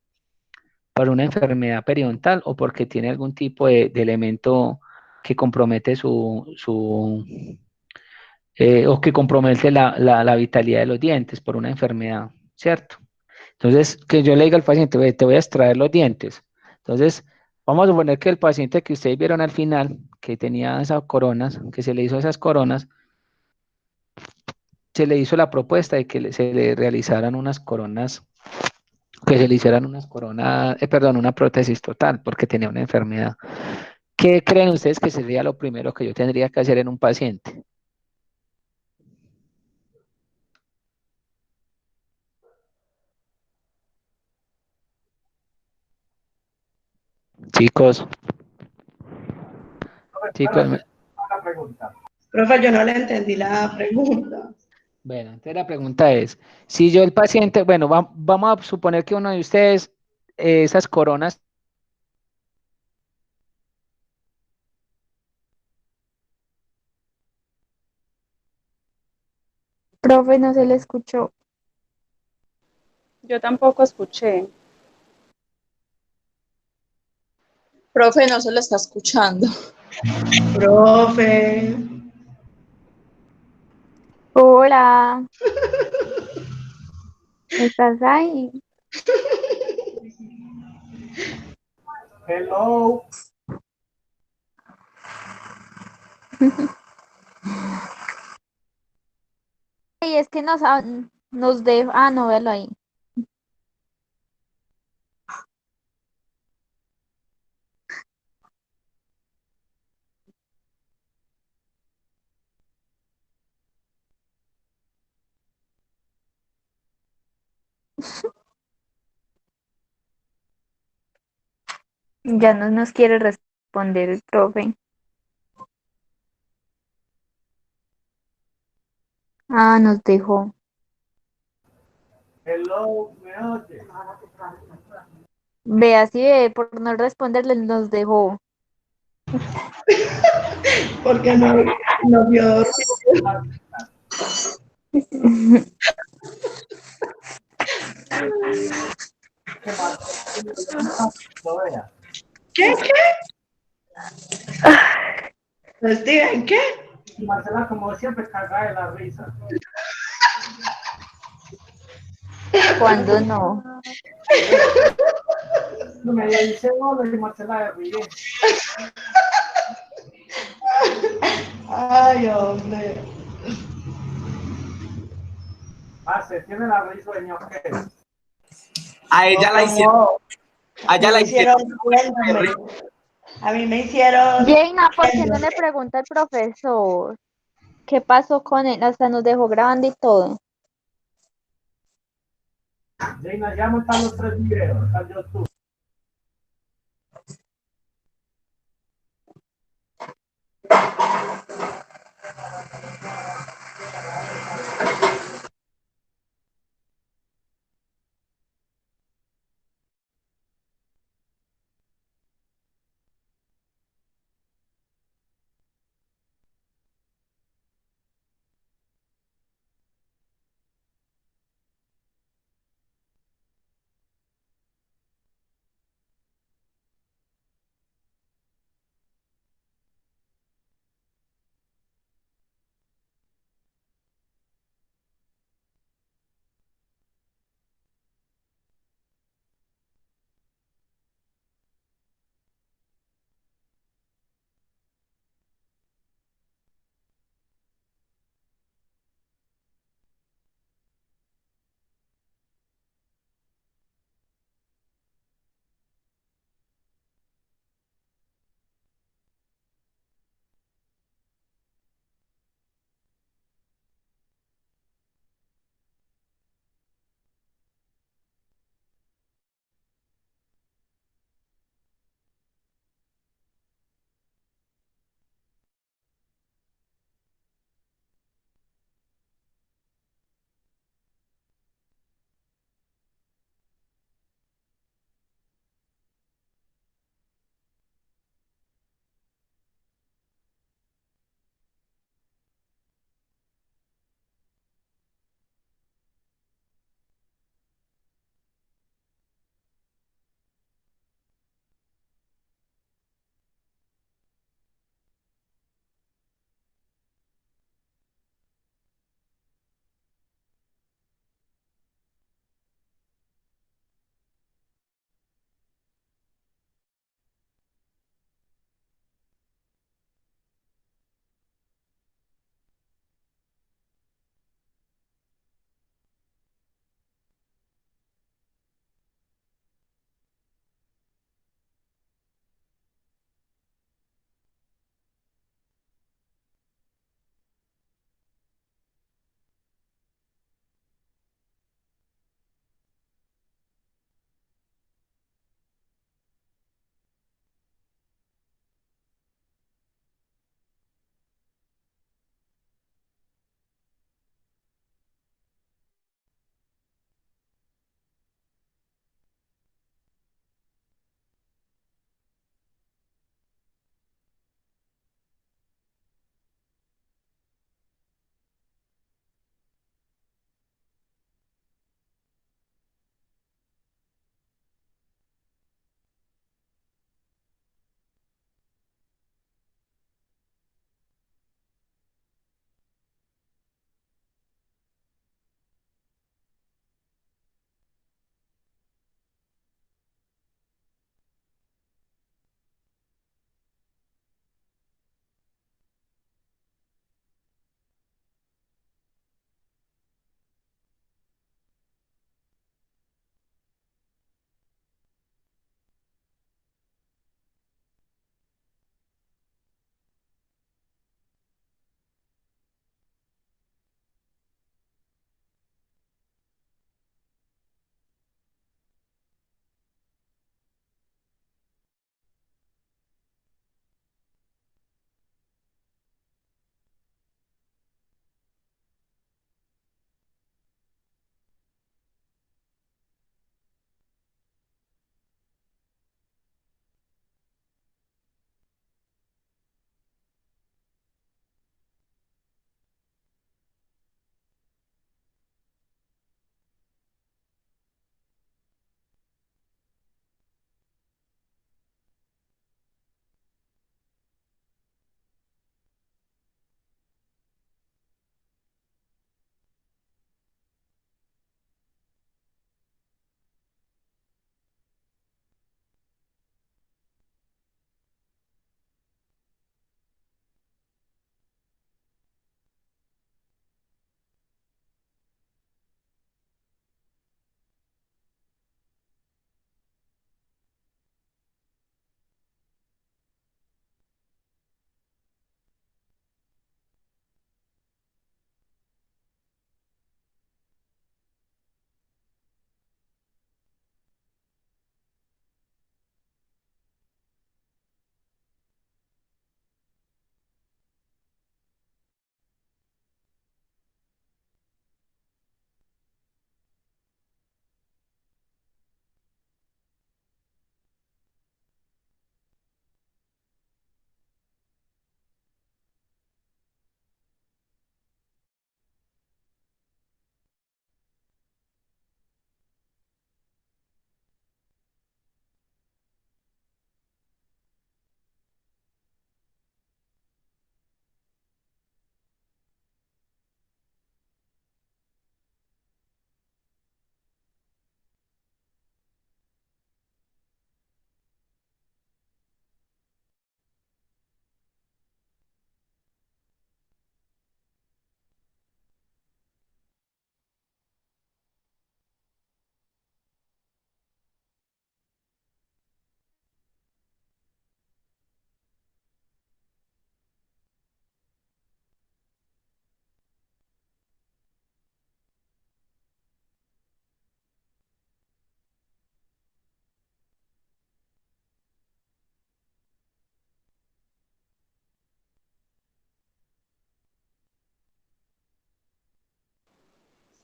por una enfermedad periodontal o porque tiene algún tipo de elemento que compromete o que compromete la vitalidad de los dientes por una enfermedad, ¿cierto? Entonces, que yo le diga al paciente, "Ve, te voy a extraer los dientes". Entonces, vamos a suponer que el paciente que ustedes vieron al final, que tenía esas coronas, que se le hizo esas coronas, se le hizo la propuesta de que se le realizaran unas coronas, que se le hicieran unas coronas, perdón, una prótesis total, porque tenía una enfermedad. ¿Qué creen ustedes que sería lo primero que yo tendría que hacer en un paciente? Chicos, chicos, Profe, yo no le entendí la pregunta. bueno, entonces la pregunta es, si yo el paciente, bueno, vamos a suponer que uno de ustedes, esas coronas, Profe, no se le escuchó. Yo tampoco escuché. Profe, no se lo está escuchando. Profe, Hola, ¿estás ahí? Hello. Y es que nos deja, no, véalo ahí. Ya no nos quiere responder el profe. Ah, nos dejó. Hello, ¿me oye? Ve así de por no responderle nos dejó. porque no vio. ¿Qué más? Lo vea. ¿Qué? Steven, ¿qué? Y Marcela, como siempre, caga de la risa. Cuando no. Me dice hola y Marcela de ríe. Ay, hombre. Ah, se tiene la risueña, ¿o qué? A ella la hicieron, No, a a mí ella la me hicieron. hicieron riéndome. A mí me hicieron Jaina, ¿por qué no riéndome. le pregunta al profesor qué pasó con él? Hasta nos dejó grabando y todo. Jaina, ya montan los 3 videos al YouTube.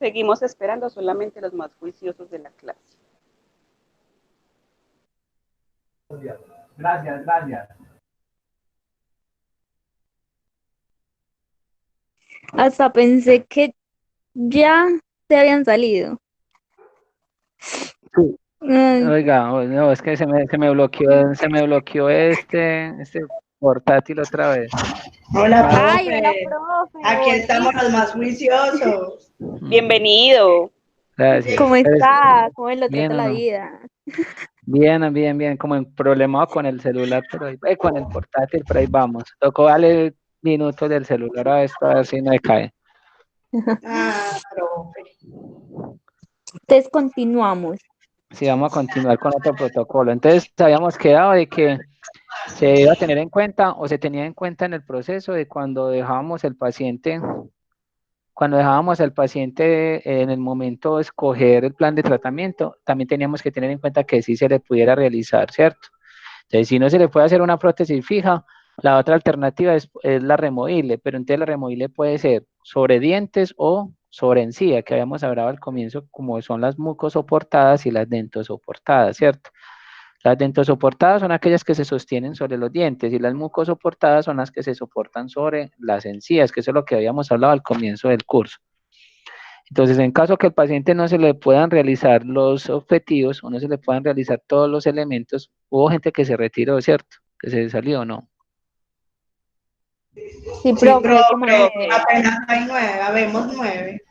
Seguimos esperando solamente los más juiciosos de la clase. Gracias, gracias. Hasta pensé que ya se habían salido. Sí. Ay, Oiga, no, es que se me bloqueó este portátil otra vez. Hola, ay, hola, profe. profe. Aquí estamos los más volviste. juiciosos. Bienvenido. Gracias. ¿Cómo está? ¿Cómo lo Bien trata o la no. vida? Bien, como en problema con el celular, pero con el portátil, pero ahí vamos. Tocó darle minutos del celular a esto, a ver si no me cae. Ah, profe. Entonces continuamos. Sí, vamos a continuar con otro protocolo. Entonces, habíamos quedado de que se iba a tener en cuenta o se tenía en cuenta en el proceso de cuando dejábamos al paciente en el momento de escoger el plan de tratamiento, también teníamos que tener en cuenta que sí se le pudiera realizar, ¿cierto? Entonces, si no se le puede hacer una prótesis fija, la otra alternativa es la removible, pero entonces la removible puede ser sobre dientes o sobre encía, que habíamos hablado al comienzo, como son las mucosoportadas y las dentosoportadas, ¿cierto? Las dentosoportadas son aquellas que se sostienen sobre los dientes y las mucosoportadas son las que se soportan sobre las encías, que eso es lo que habíamos hablado al comienzo del curso. Entonces, en caso que al paciente no se le puedan realizar los objetivos o no se le puedan realizar todos los elementos, hubo gente que se retiró, ¿cierto? Que se salió o no. Sí, Sí, profe, como profe. Profe. Apenas hay 9, habemos 9.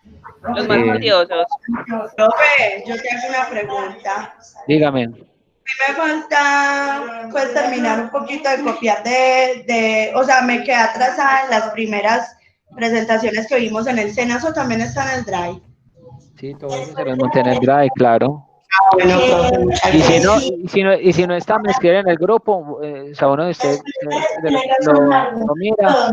Los más Sí, juiciosos. Profe, yo te hago una pregunta. dígame. Me falta pues terminar un poquito de copiar o sea, me quedé atrasada en las primeras presentaciones que vimos en el SENA, eso también está en el Drive. Sí, todo eso se los monté en el Drive, claro. Bueno, profe, muchas Y si no, gracias. y si no está, me escriben en el grupo, o sea, uno de ustedes lo mira,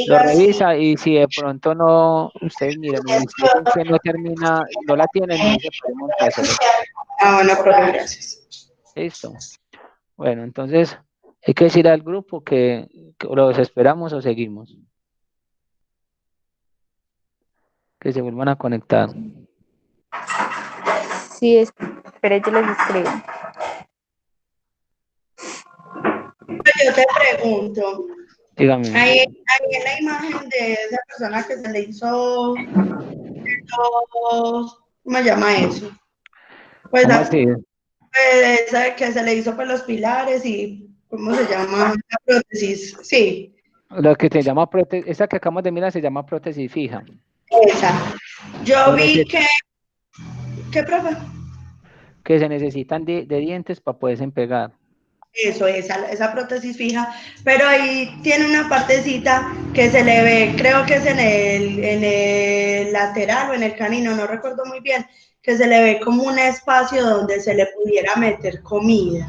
lo revisa y si de pronto no, ustedes miran y si ven que no termina, no la tienen, me dice, pues montárselo. Ah, bueno, profe, gracias. Listo. Bueno, entonces hay que decir al grupo que los esperamos o seguimos, que se vuelvan a conectar. sí, espere, yo les escribo. Yo te pregunto, Dígame. ahí en la imagen de esa persona que se le hizo, ¿cómo se llama eso? Pues, ¿Cómo así? esa que se le hizo pues los pilares y, ¿cómo se llama? La prótesis, sí, Lo que se llama prótesis, esa que acabamos de mirar se llama prótesis fija. esa. Yo Pero vi ¿qué, profe? que se necesitan de dientes para poderse pegar. Eso, esa prótesis fija, pero ahí tiene una partecita que se le ve, creo que es en el lateral o en el canino, no recuerdo muy bien, que se le ve como un espacio donde se le pudiera meter comida.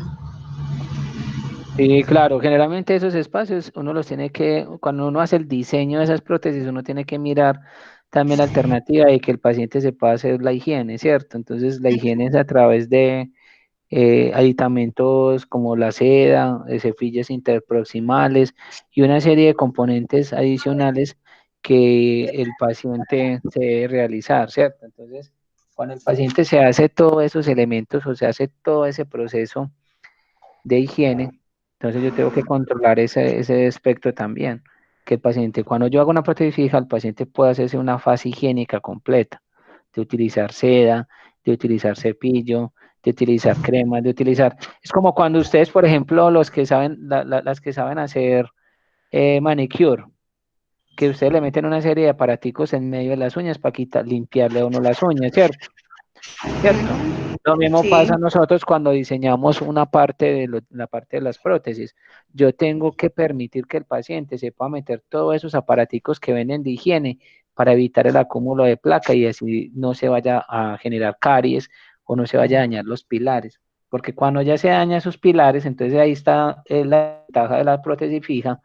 Sí, claro, generalmente esos espacios uno los tiene que, cuando uno hace el diseño de esas prótesis, uno tiene que mirar también la alternativa de que el paciente se pueda hacer la higiene, ¿cierto? Entonces la higiene es a través de aditamentos como la seda, cepillos interproximales y una serie de componentes adicionales que el paciente se debe realizar, ¿cierto? Entonces, cuando el paciente se hace todos esos elementos o se hace todo ese proceso de higiene, entonces yo tengo que controlar ese aspecto también, que el paciente, cuando yo hago una prótesis fija, el paciente puede hacerse una fase higiénica completa, de utilizar seda, de utilizar cepillo, de utilizar cremas, de utilizar, es como cuando ustedes, por ejemplo, los que saben, las que saben hacer manicure, que ustedes le meten una serie de aparaticos en medio de las uñas para limpiarle a uno las uñas, ¿cierto? ¿Cierto? Lo mismo Sí. pasa a nosotros cuando diseñamos una parte la parte de las prótesis. Yo tengo que permitir que el paciente se pueda meter todos esos aparaticos que venden de higiene para evitar el acúmulo de placa y así no se vaya a generar caries o no se vaya a dañar los pilares. Porque cuando ya se dañan esos pilares, entonces ahí está la ventaja de la prótesis fija,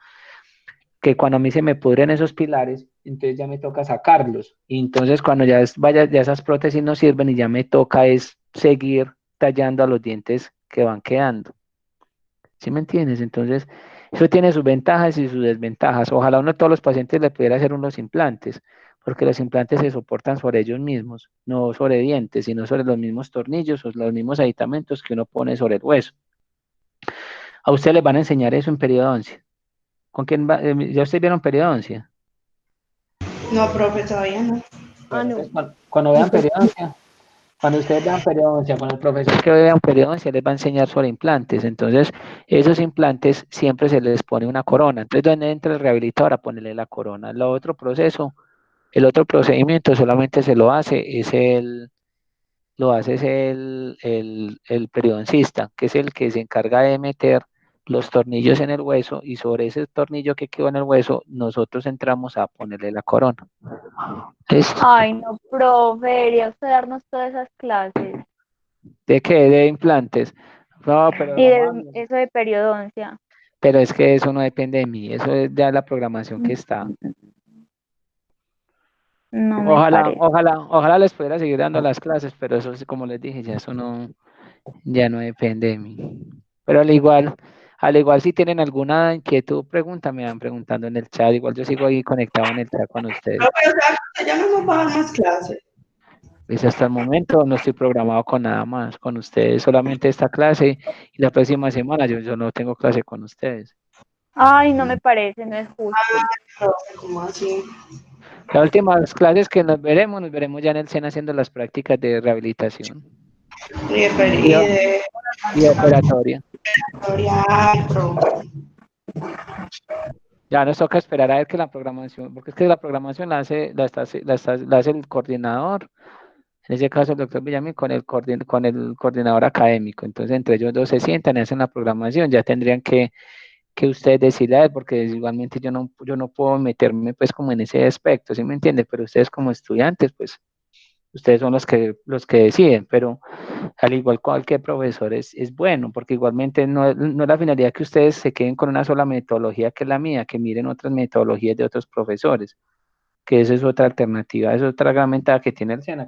que cuando a mí se me pudren esos pilares, entonces ya me toca sacarlos. Y entonces cuando ya esas prótesis no sirven y ya me toca es seguir tallando a los dientes que van quedando. ¿Sí me entiendes? Entonces, eso tiene sus ventajas y sus desventajas. Ojalá uno a todos los pacientes le pudiera hacer unos implantes, porque los implantes se soportan sobre ellos mismos, no sobre dientes, sino sobre los mismos tornillos o los mismos aditamentos que uno pone sobre el hueso. A ustedes les van a enseñar eso en periodoncia. ¿Con quién va? ¿Ya ustedes vieron periodoncia? No, profe, todavía no. Bueno, entonces, cuando vean periodoncia, cuando ustedes vean periodoncia, con el profesor que vean periodoncia, les va a enseñar sobre implantes. Entonces, esos implantes siempre se les pone una corona. Entonces, donde entra el rehabilitador a ponerle la corona. El otro proceso, el otro procedimiento solamente se lo hace, el periodoncista, que es el que se encarga de meter los tornillos en el hueso y sobre ese tornillo que quedó en el hueso, nosotros entramos a ponerle la corona. ¿Listo? Ay, no, profe, debería usted darnos todas esas clases. ¿De qué? De implantes. No, pero, Y de eso de periodoncia. pero es que eso no depende de mí, eso es de la programación que está. No me parece. Ojalá les pudiera seguir dando las clases, pero eso sí, como les dije, ya eso no, ya no depende de mí. Pero al igual si tienen alguna inquietud, pregunta, me van preguntando en el chat. Igual yo sigo ahí conectado en el chat con ustedes. Profe, o sea, que ya no nos va a dar más clases. Pues hasta el momento no estoy programado con nada más, con ustedes, solamente esta clase y la próxima semana yo no tengo clase con ustedes. Ay, no me parece, no es justo. Profe, ¿cómo así? Las últimas clases que nos veremos ya en el SENA haciendo las prácticas de rehabilitación y de operatoria. Ay, profe. Ya nos toca esperar a ver que la programación, porque es que la programación la hace el coordinador, en ese caso el doctor Villamil con el coordinador académico. Entonces entre ellos dos se sientan y hacen la programación, ya tendrían que ustedes decirle a él, porque igualmente yo no puedo meterme pues como en ese aspecto, ¿sí me entiende? Pero ustedes como estudiantes, pues ustedes son los que deciden, pero al igual cualquier profesor es bueno, porque igualmente no es la finalidad que ustedes se queden con una sola metodología que es la mía, que miren otras metodologías de otros profesores, que esa es otra alternativa, esa es otra gran ventaja que tiene el SENA,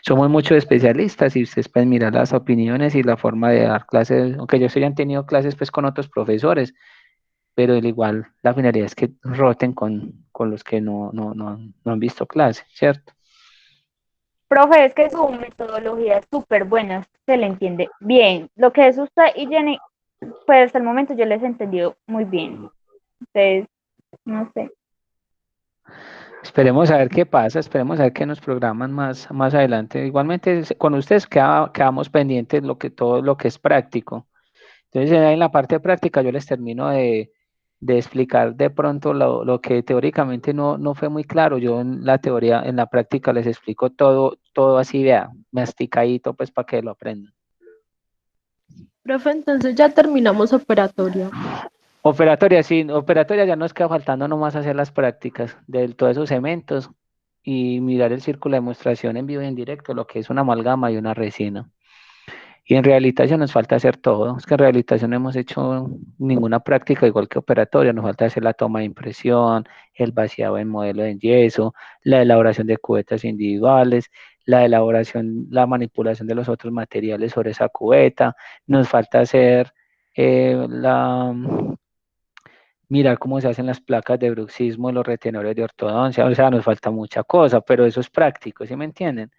somos muchos especialistas y ustedes pueden mirar las opiniones y la forma de dar clases, aunque ellos hayan tenido clases pues con otros profesores, pero al igual la finalidad es que roten con los que no han visto clase, ¿cierto? Profe, es que su metodología es súper buena, se le entiende bien. Lo que es usted y Jenny, pues hasta el momento yo les he entendido muy bien. Ustedes, no sé. Esperemos a ver qué pasa, esperemos a ver qué nos programan más adelante. Igualmente con ustedes quedamos pendientes todo lo que es práctico. Entonces ahí en la parte práctica yo les termino de explicar de pronto lo que teóricamente no fue muy claro. Yo en la teoría, en la práctica les explico todo así, vea, masticadito pues para que lo aprendan. Profe, entonces ya terminamos operatoria. Operatoria, sí, operatoria ya nos queda faltando nomás hacer las prácticas de todos esos cementos y mirar el círculo de demostración en vivo y en directo, lo que es una amalgama y una resina. Y en rehabilitación nos falta hacer todo. Es que en rehabilitación no hemos hecho ninguna práctica igual que operatoria. Nos falta hacer la toma de impresión, el vaciado en modelo de yeso, la elaboración de cubetas individuales, la manipulación de los otros materiales sobre esa cubeta. Nos falta hacer eh, la mirar cómo se hacen las placas de bruxismo, los retenedores de ortodoncia, o sea, nos falta mucha cosa, pero eso es práctico, ¿sí me entienden?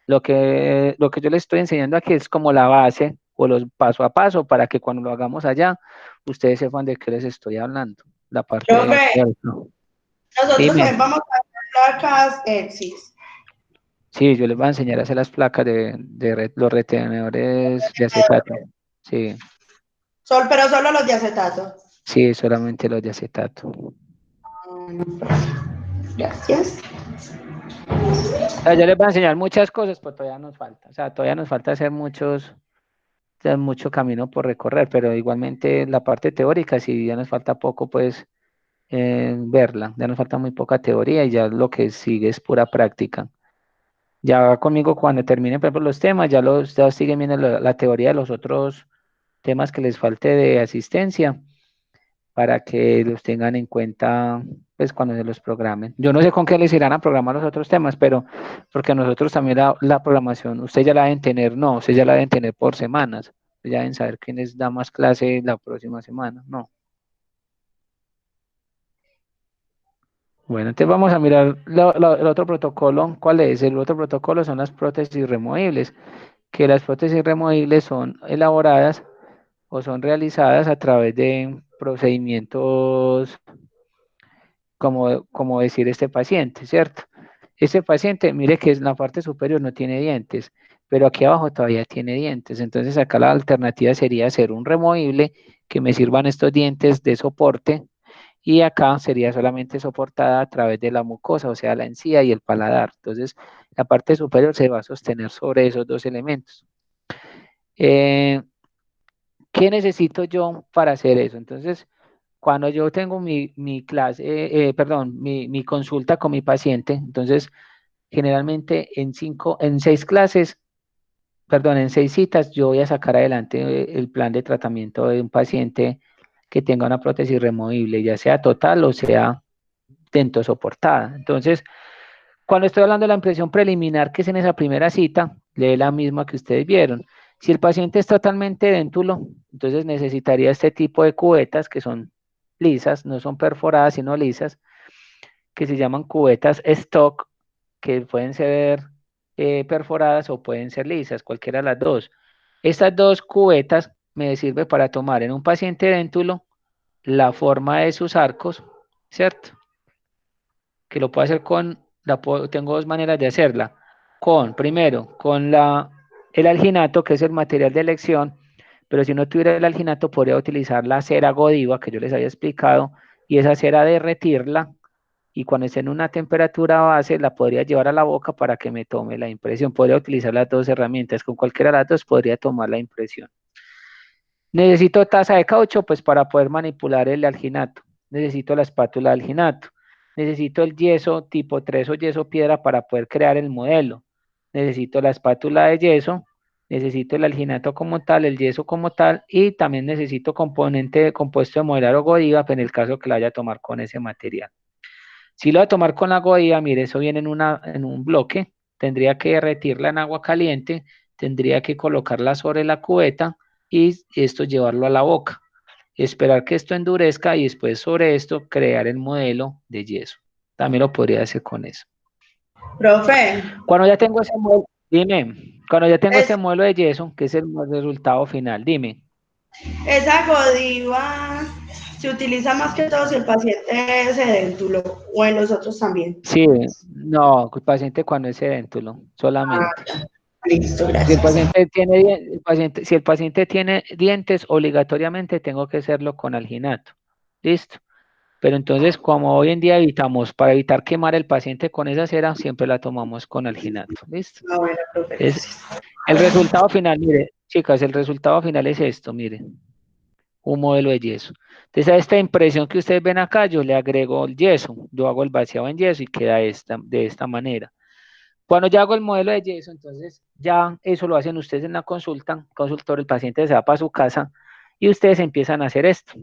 Lo que yo les estoy enseñando aquí es como la base o los paso a paso para que cuando lo hagamos allá, ustedes sepan de qué les estoy hablando. La parte Profe, ¿no? nosotros Dime. también vamos a hacer placas EPSIS. Sí, yo les voy a enseñar a hacer las placas los retenedores de acetato. Sí, Pero solo los de acetato. sí, solamente los de acetato. Gracias. Yo les voy a enseñar muchas cosas, pero todavía nos falta. O sea, todavía nos falta hacer mucho camino por recorrer, pero igualmente la parte teórica, si ya nos falta poco, pues verla. Ya nos falta muy poca teoría y ya lo que sigue es pura práctica. Ya conmigo cuando terminen, por ejemplo, los temas, ya siguen viendo la teoría de los otros temas que les falte de asistencia para que los tengan en cuenta pues cuando se los programen. Yo no sé con qué les irán a programar los otros temas, pero porque nosotros también la programación, ustedes ya la deben tener, no, ustedes ya la deben tener por semanas, ya deben saber quién les da más clase la próxima semana, no. Bueno, entonces vamos a mirar el otro protocolo. ¿Cuál es? El otro protocolo son las prótesis removibles, que las prótesis removibles son elaboradas o son realizadas a través de procedimientos, como decir este paciente, ¿cierto? Este paciente, mire que en la parte superior no tiene dientes, pero aquí abajo todavía tiene dientes. Entonces acá la alternativa sería hacer un removible que me sirvan estos dientes de soporte, y acá sería solamente soportada a través de la mucosa, o sea, la encía y el paladar. Entonces, la parte superior se va a sostener sobre esos dos elementos. ¿Qué necesito yo para hacer eso? Entonces, cuando yo tengo mi clase, perdón, mi consulta con mi paciente, entonces, generalmente en 6 clases, perdón, en 6 citas, yo voy a sacar adelante el plan de tratamiento de un paciente que tenga una prótesis removible, ya sea total o sea dentosoportada. Entonces, cuando estoy hablando de la impresión preliminar, que es en esa primera cita, lee la misma que ustedes vieron. Si el paciente es totalmente déntulo, entonces necesitaría este tipo de cubetas que son lisas, no son perforadas, sino lisas, que se llaman cubetas stock, que pueden ser perforadas o pueden ser lisas, cualquiera de las dos. Estas dos cubetas me sirven para tomar en un paciente déntulo la forma de sus arcos, ¿cierto? Que lo puedo hacer tengo dos maneras de hacerla. Primero, con el alginato, que es el material de elección, pero si no tuviera el alginato, podría utilizar la cera Godiva, que yo les había explicado, y esa cera derretirla, y cuando esté en una temperatura base, la podría llevar a la boca para que me tome la impresión. Podría utilizar las dos herramientas, con cualquiera de las dos podría tomar la impresión. Necesito taza de caucho, pues para poder manipular el alginato. Necesito la espátula de alginato. Necesito el yeso tipo 3 o yeso piedra para poder crear el modelo. Necesito la espátula de yeso. Necesito el alginato como tal, el yeso como tal, y también necesito componente compuesto de modelar o Godiva, en el caso que la vaya a tomar con ese material. Si lo voy a tomar con la Godiva, mire, eso viene en un bloque. Tendría que derretirla en agua caliente, tendría que colocarla sobre la cubeta y esto llevarlo a la boca. Esperar que esto endurezca y después sobre esto crear el modelo de yeso. También lo podría hacer con eso. Profe, Cuando ya tengo ese modelo, dime, cuando ya tengo este modelo de yeso, que es el resultado final, dime. esa Godiva se utiliza más que todo si el paciente es edéntulo o en los otros también. Sí, no, el paciente cuando es sedéntulo, solamente. Listo, Si el gracias. paciente si el paciente tiene dientes, obligatoriamente tengo que hacerlo con alginato. ¿Listo? Pero entonces, como hoy en día para evitar quemar el paciente con esa cera, siempre la tomamos con alginato. ¿Listo? Ah, bueno, profe, gracias. El resultado final, mire, chicas, el resultado final es esto, miren, un modelo de yeso. Entonces, a esta impresión que ustedes ven acá, yo le agrego el yeso, yo hago el vaciado en yeso y queda de esta manera. Cuando ya hago el modelo de yeso, entonces ya eso lo hacen ustedes en la consulta, consultor, el paciente se va para su casa y ustedes empiezan a hacer esto.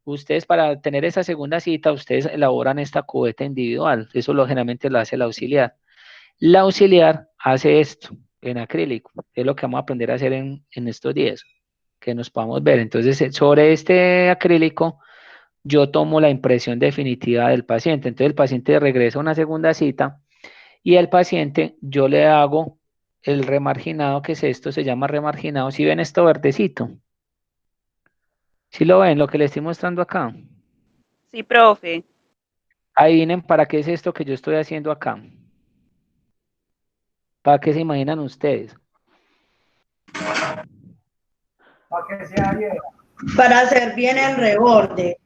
Ustedes para tener esa segunda cita, ustedes elaboran esta cubeta individual, eso generalmente lo hace el auxiliar. La auxiliar hace esto en acrílico, es lo que vamos a aprender a hacer en estos días, que nos podamos ver. Entonces, sobre este acrílico, yo tomo la impresión definitiva del paciente. Entonces, el paciente regresa a una segunda cita y el paciente, yo le hago el remarginado, que es esto, se llama remarginado. ¿Sí ven esto verdecito? ¿Sí lo ven, lo que le estoy mostrando acá? Sí, profe. Adivinen para qué es esto que yo estoy haciendo acá. ¿Para qué se imaginan ustedes? Para que se adhiera. Para hacer bien el reborde.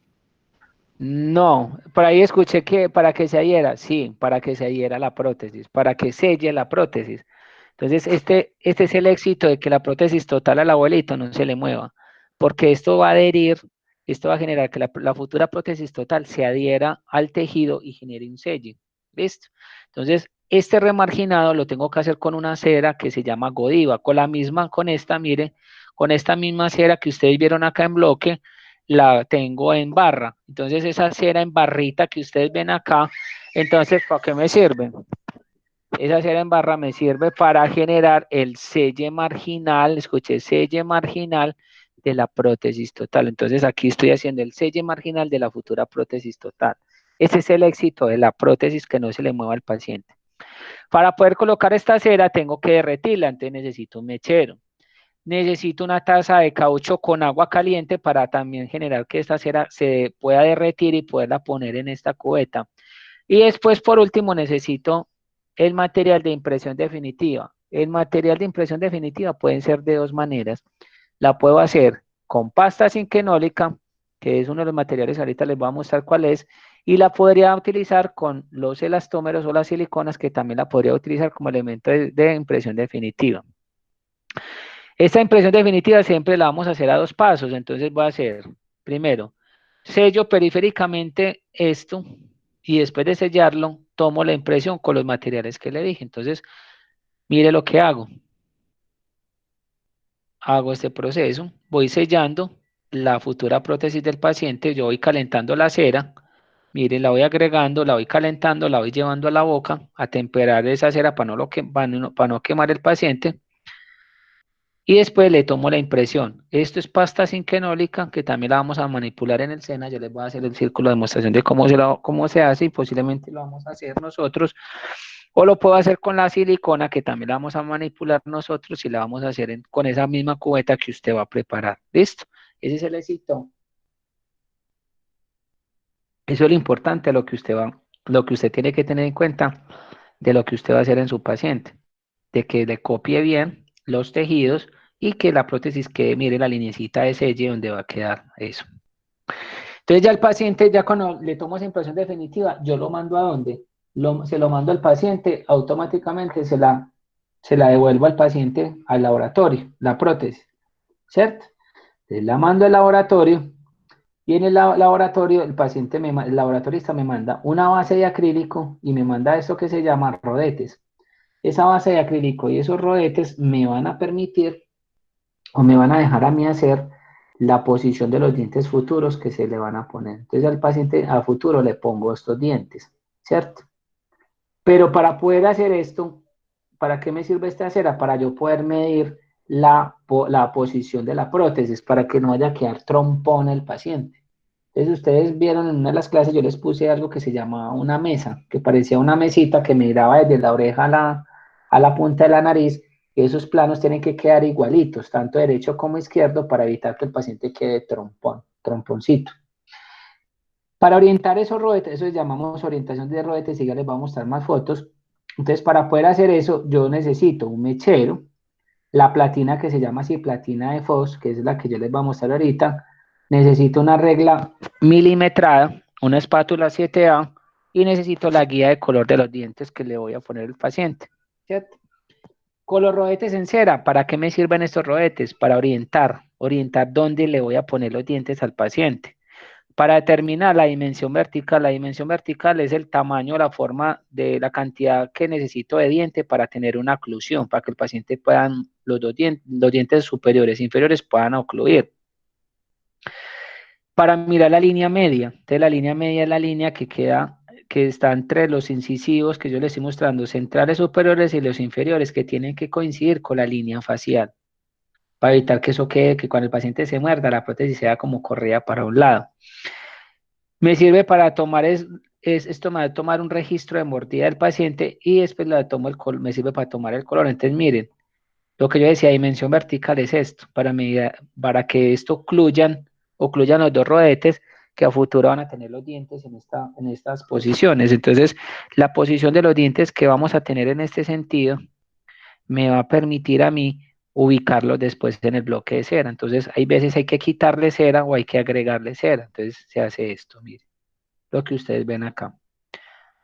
No, por ahí escuché que para que se adhiera, sí, para que se adhiera la prótesis, para que selle la prótesis. Entonces, este es el éxito de que la prótesis total al abuelito no se le mueva, porque esto va a adherir, esto va a generar que la futura prótesis total se adhiera al tejido y genere un selle. ¿Listo? Entonces, este remarginado lo tengo que hacer con una cera que se llama Godiva, con esta, mire, con esta misma cera que ustedes vieron acá en bloque, la tengo en barra. Entonces, esa cera en barrita que ustedes ven acá, entonces, ¿para qué me sirve? Esa cera en barra me sirve para generar el selle marginal, escuché, selle marginal de la prótesis total. Entonces aquí estoy haciendo el selle marginal de la futura prótesis total. Ese es el éxito de la prótesis, que no se le mueva al paciente. Para poder colocar esta cera tengo que derretirla, entonces necesito un mechero. Necesito una taza de caucho con agua caliente para también generar que esta cera se pueda derretir y poderla poner en esta cubeta. Y después, por último, necesito el material de impresión definitiva. El material de impresión definitiva pueden ser de dos maneras. La puedo hacer con pasta zinquenólica, que es uno de los materiales, ahorita les voy a mostrar cuál es, y la podría utilizar con los elastómeros o las siliconas, que también la podría utilizar como elemento de impresión definitiva. Esta impresión definitiva siempre la vamos a hacer a dos pasos, entonces voy a hacer, primero, sello periféricamente esto, y después de sellarlo, tomo la impresión con los materiales que le dije. Entonces, mire lo que hago. Hago este proceso, voy sellando la futura prótesis del paciente, yo voy calentando la cera, mire, la voy agregando, la voy calentando, la voy llevando a la boca, a temperar esa cera para no quemar el paciente, y después le tomo la impresión. Esto es pasta zinquenólica, que también la vamos a manipular en el SENA. Yo les voy a hacer el círculo de demostración de cómo se hace, y posiblemente lo vamos a hacer nosotros, o lo puedo hacer con la silicona, que también la vamos a manipular nosotros, y la vamos a hacer con esa misma cubeta que usted va a preparar. ¿Listo? Ese es el éxito. Eso es lo importante, lo que usted tiene que tener en cuenta de lo que usted va a hacer en su paciente, de que le copie bien los tejidos y que la prótesis quede, mire la linecita de selle donde va a quedar eso. Entonces ya el paciente, ya cuando le tomo esa impresión definitiva, yo lo mando ¿a dónde? Se lo mando al paciente, automáticamente se la devuelvo al paciente al laboratorio, la prótesis, ¿cierto? Entonces la mando al laboratorio, y en el laboratorio el laboratorista me manda una base de acrílico y me manda esto que se llama rodetes. Esa base de acrílico y esos rodetes me van a permitir, o me van a dejar a mí hacer la posición de los dientes futuros que se le van a poner. Entonces al paciente a futuro le pongo estos dientes, ¿cierto? Pero para poder hacer esto, ¿para qué me sirve esta cera? Para yo poder medir la posición de la prótesis, para que no vaya a quedar trompón el paciente. Entonces ustedes vieron en una de las clases, yo les puse algo que se llamaba una mesa, que parecía una mesita que miraba desde la oreja a la punta de la nariz. Esos planos tienen que quedar igualitos, tanto derecho como izquierdo, para evitar que el paciente quede tromponcito. Para orientar esos rodetes, eso llamamos orientación de rodetes, y ya les voy a mostrar más fotos. Entonces, para poder hacer eso, yo necesito un mechero, la platina que se llama así, platina de Fox, que es la que yo les voy a mostrar ahorita. Necesito una regla milimetrada, una espátula 7A, y necesito la guía de color de los dientes que le voy a poner al paciente, ¿cierto? Con los rodetes en cera, ¿para qué me sirven estos rodetes? Para orientar dónde le voy a poner los dientes al paciente. Para determinar la dimensión vertical es el tamaño, la forma de la cantidad que necesito de diente para tener una oclusión, para que el paciente puedan, los dientes superiores e inferiores puedan ocluir. Para mirar la línea media, entonces la línea media es la línea que está entre los incisivos que yo les estoy mostrando, centrales superiores y los inferiores, que tienen que coincidir con la línea facial, para evitar que eso quede, que cuando el paciente se muerda, la prótesis sea como corrida para un lado. Me sirve para tomar, tomar un registro de mordida del paciente, y después me sirve para tomar el color. Entonces miren, lo que yo decía, dimensión vertical es esto, para que esto ocluyan los dos rodetes, que a futuro van a tener los dientes en estas posiciones. Entonces, la posición de los dientes que vamos a tener en este sentido me va a permitir a mí ubicarlos después en el bloque de cera. Entonces, hay veces hay que quitarle cera o hay que agregarle cera. Entonces, se hace esto, miren, lo que ustedes ven acá.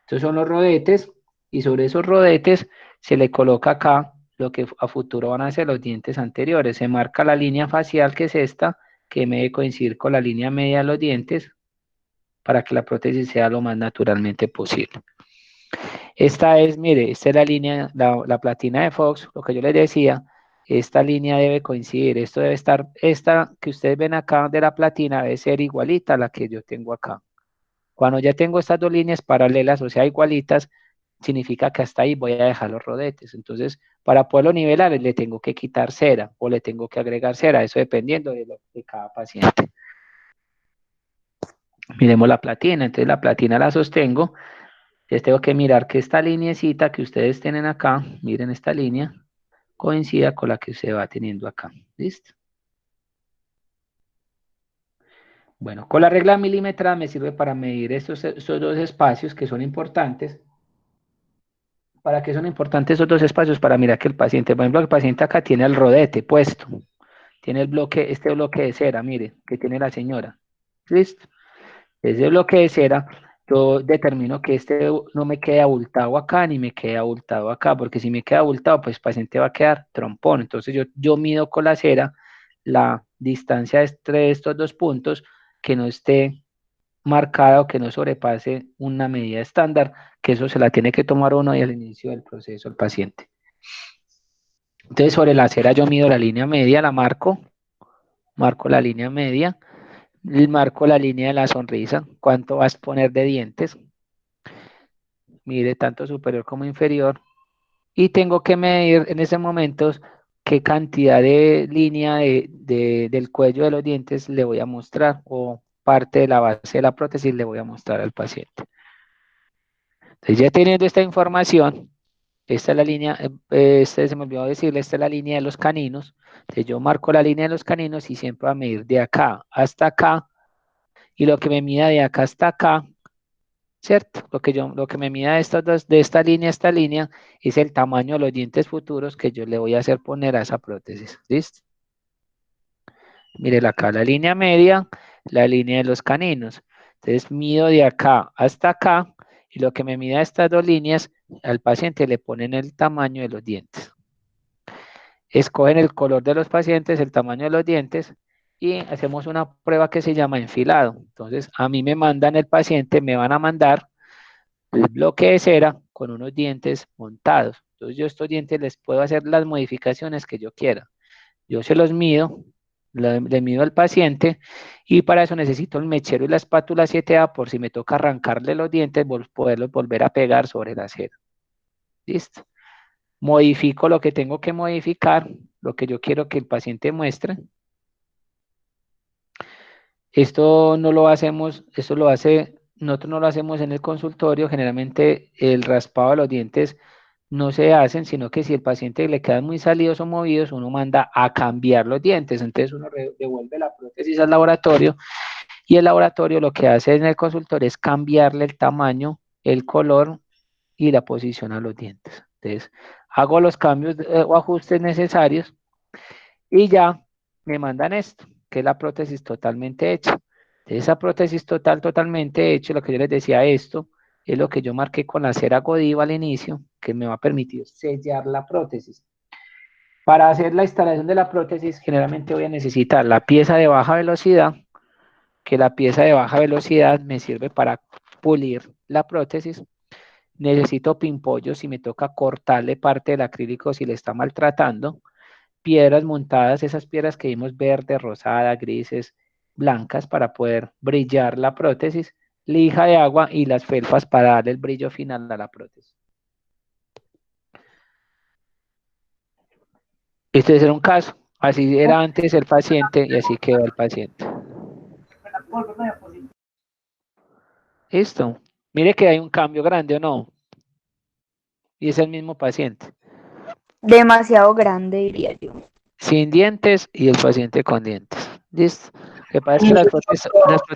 Estos son los rodetes, y sobre esos rodetes se le coloca acá lo que a futuro van a ser los dientes anteriores. Se marca la línea facial, que es esta, que me debe coincidir con la línea media de los dientes, para que la prótesis sea lo más naturalmente posible. Esta es la línea, la platina de Fox, lo que yo les decía, esta línea debe coincidir, esta que ustedes ven acá de la platina debe ser igualita a la que yo tengo acá. Cuando ya tengo estas dos líneas paralelas, o sea, igualitas, significa que hasta ahí voy a dejar los rodetes. Entonces, para poderlo nivelar, le tengo que quitar cera o le tengo que agregar cera, eso dependiendo de cada paciente. Miremos la platina, entonces la platina la sostengo, entonces tengo que mirar que esta lineecita que ustedes tienen acá, miren esta línea, coincida con la que se va teniendo acá, ¿listo? Bueno, con la regla milímetra me sirve para medir estos dos espacios que son importantes. ¿Para qué son importantes esos dos espacios? Para mirar que el paciente, por ejemplo, el paciente acá tiene el rodete puesto, tiene el bloque, este bloque de cera, mire, que tiene la señora. ¿Listo? Ese bloque de cera, yo determino que este no me quede abultado acá ni me quede abultado acá, porque si me queda abultado, pues el paciente va a quedar trompón. Entonces yo mido con la cera la distancia entre estos dos puntos que no esté marcada o que no sobrepase una medida estándar, que eso se la tiene que tomar uno y al inicio del proceso el paciente. Entonces sobre la cera yo mido la línea media, la marco la línea media, marco la línea de la sonrisa, cuánto vas a poner de dientes, mide tanto superior como inferior, y tengo que medir en ese momento qué cantidad de línea del cuello de los dientes le voy a mostrar, o parte de la base de la prótesis le voy a mostrar al paciente. Entonces ya teniendo esta información, esta es la línea, se me olvidó decirle, esta es la línea de los caninos, entonces yo marco la línea de los caninos y siempre va a medir de acá hasta acá, y lo que me mida de acá hasta acá, ¿cierto? Lo que me mida de esta línea a esta línea es el tamaño de los dientes futuros que yo le voy a hacer poner a esa prótesis. ¿Listo? Mire acá la línea media, la línea de los caninos. Entonces mido de acá hasta acá y lo que me mida estas dos líneas, al paciente le ponen el tamaño de los dientes. Escogen el color de los pacientes, el tamaño de los dientes y hacemos una prueba que se llama enfilado. Entonces a mí me mandan el paciente, me van a mandar el bloque de cera con unos dientes montados. Entonces yo estos dientes les puedo hacer las modificaciones que yo quiera. Yo se los mido, le mido al paciente y para eso necesito el mechero y la espátula 7A por si me toca arrancarle los dientes, poderlos volver a pegar sobre la cera. ¿Listo? Modifico lo que tengo que modificar, lo que yo quiero que el paciente muestre. Esto no lo hacemos, esto lo hace, nosotros no lo hacemos en el consultorio, generalmente el raspado de los dientes no se hacen, sino que si el paciente le quedan muy salidos o movidos, uno manda a cambiar los dientes, entonces uno devuelve la prótesis al laboratorio y el laboratorio lo que hace en el consultorio es cambiarle el tamaño, el color y la posición a los dientes. Entonces hago los cambios o ajustes necesarios y ya me mandan esto, que es la prótesis totalmente hecha. Esa prótesis totalmente hecha, lo que yo les decía, esto es lo que yo marqué con la cera Godiva al inicio, que me va a permitir sellar la prótesis. Para hacer la instalación de la prótesis, generalmente voy a necesitar la pieza de baja velocidad, que la pieza de baja velocidad me sirve para pulir la prótesis. Necesito pimpollos si me toca cortarle parte del acrílico si le está maltratando. Piedras montadas, esas piedras que vimos verde, rosada, grises, blancas para poder brillar la prótesis, lija de agua y las felpas para darle el brillo final a la prótesis. Este es un caso, así era antes el paciente y así quedó el paciente. Listo. Mire que hay un cambio grande o no. Y es el mismo paciente. Demasiado grande, diría yo. Sin dientes y el paciente con dientes. ¿Listo? Lo que pasa es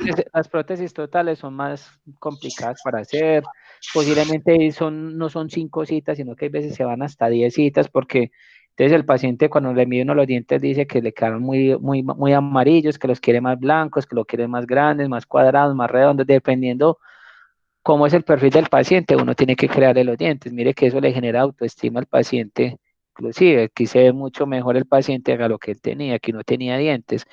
que las prótesis totales son más complicadas para hacer. Posiblemente no son 5 citas, sino que hay veces se van hasta 10 citas, porque entonces el paciente cuando le mide uno los dientes dice que le quedan muy amarillos, que los quiere más blancos, que los quiere más grandes, más cuadrados, más redondos, dependiendo cómo es el perfil del paciente, uno tiene que crearle los dientes. Mire que eso le genera autoestima al paciente. Inclusive, aquí se ve mucho mejor el paciente a lo que él tenía, que no tenía dientes.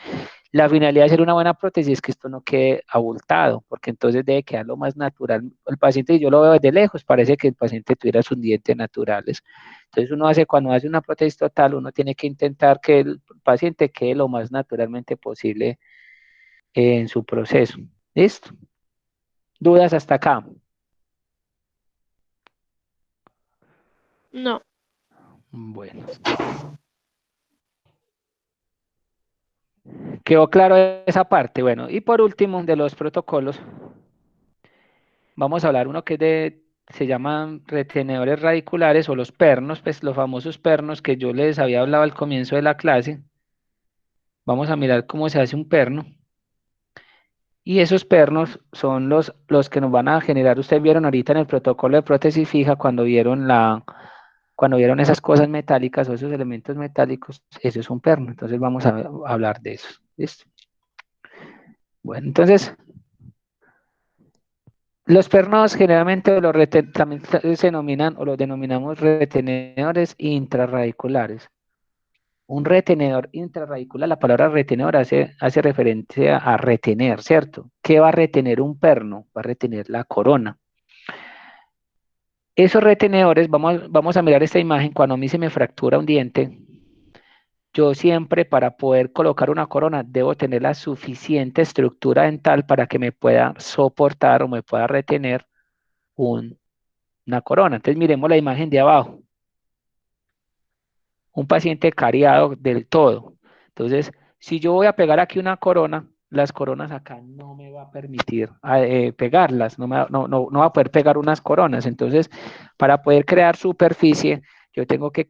La finalidad de hacer una buena prótesis es que esto no quede abultado, porque entonces debe quedar lo más natural. El paciente, yo lo veo desde lejos, parece que el paciente tuviera sus dientes naturales. Entonces cuando hace una prótesis total, uno tiene que intentar que el paciente quede lo más naturalmente posible en su proceso. ¿Listo? ¿Dudas hasta acá? No. Bueno. ¿Quedó claro esa parte? Bueno, y por último, de los protocolos, vamos a hablar uno que es se llaman retenedores radiculares o los pernos, pues los famosos pernos que yo les había hablado al comienzo de la clase. Vamos a mirar cómo se hace un perno. Y esos pernos son los que nos van a generar, ustedes vieron ahorita en el protocolo de prótesis fija cuando vieron esas cosas metálicas o esos elementos metálicos, eso es un perno. Entonces vamos a hablar de eso. ¿Listo? Bueno, entonces, los pernos generalmente también se denominan o los denominamos retenedores intrarradiculares. Un retenedor intrarradicular, la palabra retenedor hace referencia a retener, ¿cierto? ¿Qué va a retener un perno? Va a retener la corona. Esos retenedores, vamos a mirar esta imagen, cuando a mí se me fractura un diente, yo siempre para poder colocar una corona debo tener la suficiente estructura dental para que me pueda soportar o me pueda retener una corona. Entonces miremos la imagen de abajo. Un paciente cariado del todo. Entonces, si yo voy a pegar aquí una corona, las coronas acá no me va a permitir pegarlas, no va a poder pegar unas coronas. Entonces, para poder crear superficie, yo tengo que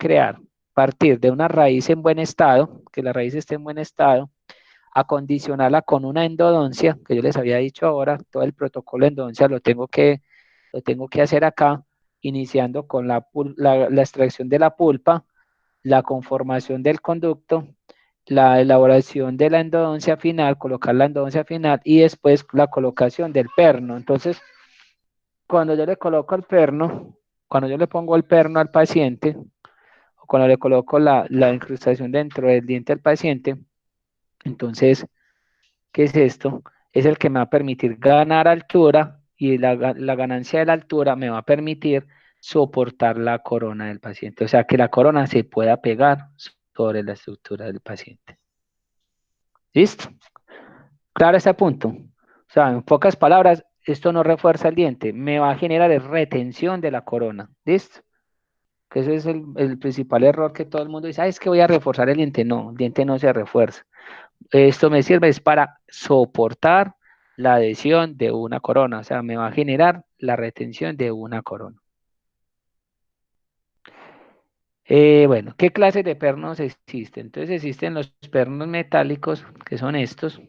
partir de una raíz en buen estado, que la raíz esté en buen estado, acondicionarla con una endodoncia, que yo les había dicho ahora, todo el protocolo de endodoncia lo tengo que hacer acá, iniciando con la extracción de la pulpa, la conformación del conducto, la elaboración de la endodoncia final, colocar la endodoncia final y después la colocación del perno. Entonces, cuando yo le coloco el perno, cuando yo le pongo el perno al paciente, o cuando le coloco la incrustación dentro del diente al paciente, entonces, ¿qué es esto? Es el que me va a permitir ganar altura y la ganancia de la altura me va a permitir soportar la corona del paciente. O sea, que la corona se pueda pegar sobre la estructura del paciente. ¿Listo? Claro este punto. O sea, en pocas palabras, esto no refuerza el diente, me va a generar retención de la corona. ¿Listo? Que ese es el principal error que todo el mundo dice, es que voy a reforzar el diente. No, el diente no se refuerza. Esto me sirve es para soportar la adhesión de una corona, o sea, me va a generar la retención de una corona. Bueno, ¿qué clases de pernos existen? Entonces existen los pernos metálicos, que son estos,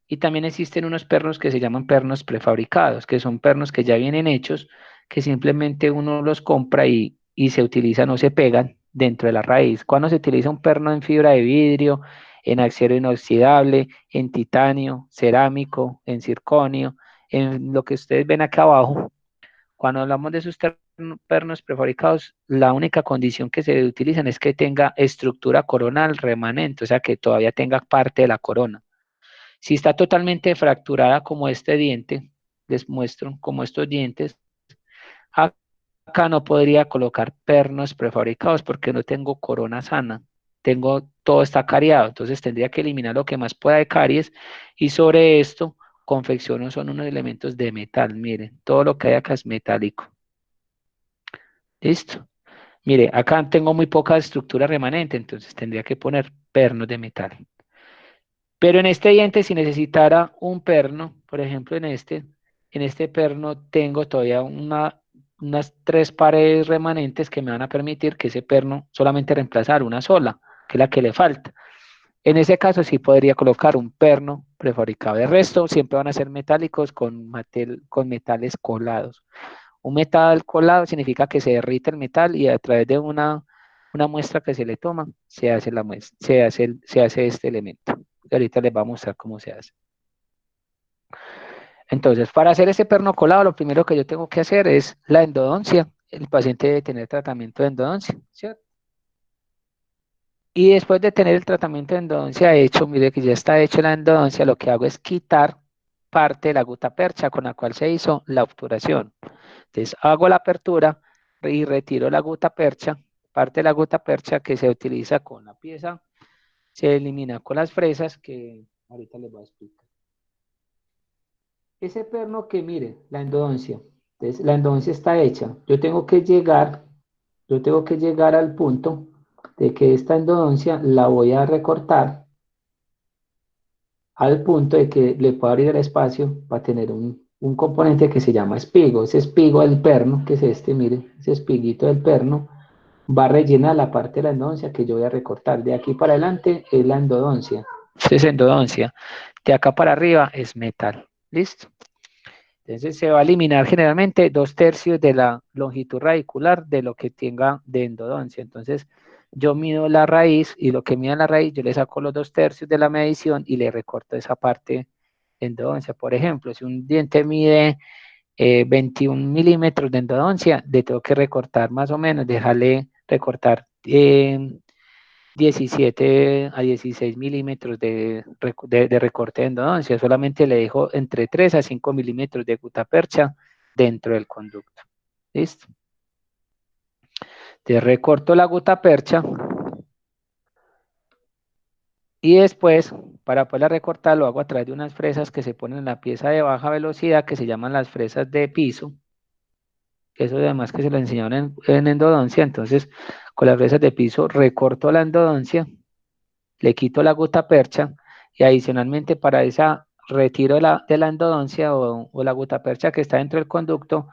y también existen unos pernos que se llaman pernos prefabricados, que son pernos que ya vienen hechos, que simplemente uno los compra y se utilizan o se pegan dentro de la raíz. Cuando se utiliza un perno en fibra de vidrio, en acero inoxidable, en titanio, cerámico, en circonio, en lo que ustedes ven acá abajo, cuando hablamos de esos pernos prefabricados, la única condición que se utilizan es que tenga estructura coronal remanente, o sea, que todavía tenga parte de la corona. Si está totalmente fracturada como este diente, les muestro como estos dientes, acá no podría colocar pernos prefabricados porque no tengo corona sana, todo está cariado, entonces tendría que eliminar lo que más pueda de caries y sobre esto confecciono son unos elementos de metal, miren, todo lo que hay acá es metálico. ¿Listo? Mire, acá tengo muy poca estructura remanente, entonces tendría que poner pernos de metal. Pero en este diente, si necesitara un perno, por ejemplo en este perno tengo todavía unas 3 paredes remanentes que me van a permitir que ese perno solamente reemplazar una sola, que es la que le falta. En ese caso sí podría colocar un perno prefabricado. De resto, siempre van a ser metálicos con metales colados. Un metal colado significa que se derrite el metal y a través de una muestra que se le toma, se hace la muestra, se hace este elemento. Y ahorita les voy a mostrar cómo se hace. Entonces, para hacer ese perno colado, lo primero que yo tengo que hacer es la endodoncia. El paciente debe tener tratamiento de endodoncia, ¿cierto? Y después de tener el tratamiento de endodoncia hecho, mire que ya está hecho la endodoncia, lo que hago es quitar parte de la gutapercha con la cual se hizo la obturación. Entonces hago la apertura y retiro la gutapercha, parte de la gutapercha que se utiliza con la pieza, se elimina con las fresas que ahorita les voy a explicar. Ese perno que mire, la endodoncia, entonces la endodoncia está hecha, yo tengo que llegar al punto de que esta endodoncia la voy a recortar al punto de que le puedo abrir el espacio para tener un componente que se llama espigo. Ese espigo del perno, que es este, mire, ese espiguito del perno, va a rellenar la parte de la endodoncia que yo voy a recortar. De aquí para adelante es la endodoncia. Esta es endodoncia. De acá para arriba es metal. ¿Listo? Entonces se va a eliminar generalmente 2/3 de la longitud radicular de lo que tenga de endodoncia. Entonces yo mido la raíz y lo que mida la raíz yo le saco los 2/3 de la medición y le recorto esa parte de endodoncia. Por ejemplo, si un diente mide 21 milímetros de endodoncia, le tengo que recortar más o menos, dejarle recortar 17 a 16 milímetros de recorte de endodoncia. Solamente le dejo entre 3 a 5 milímetros de gutapercha dentro del conducto. ¿Listo? Te recorto la gutapercha y después, para poderla recortar, lo hago a través de unas fresas que se ponen en la pieza de baja velocidad que se llaman las fresas de piso. Eso además que se lo enseñaron en endodoncia. Entonces, con las fresas de piso recorto la endodoncia, le quito la gutapercha y adicionalmente para esa retiro de la endodoncia o la gutapercha que está dentro del conducto,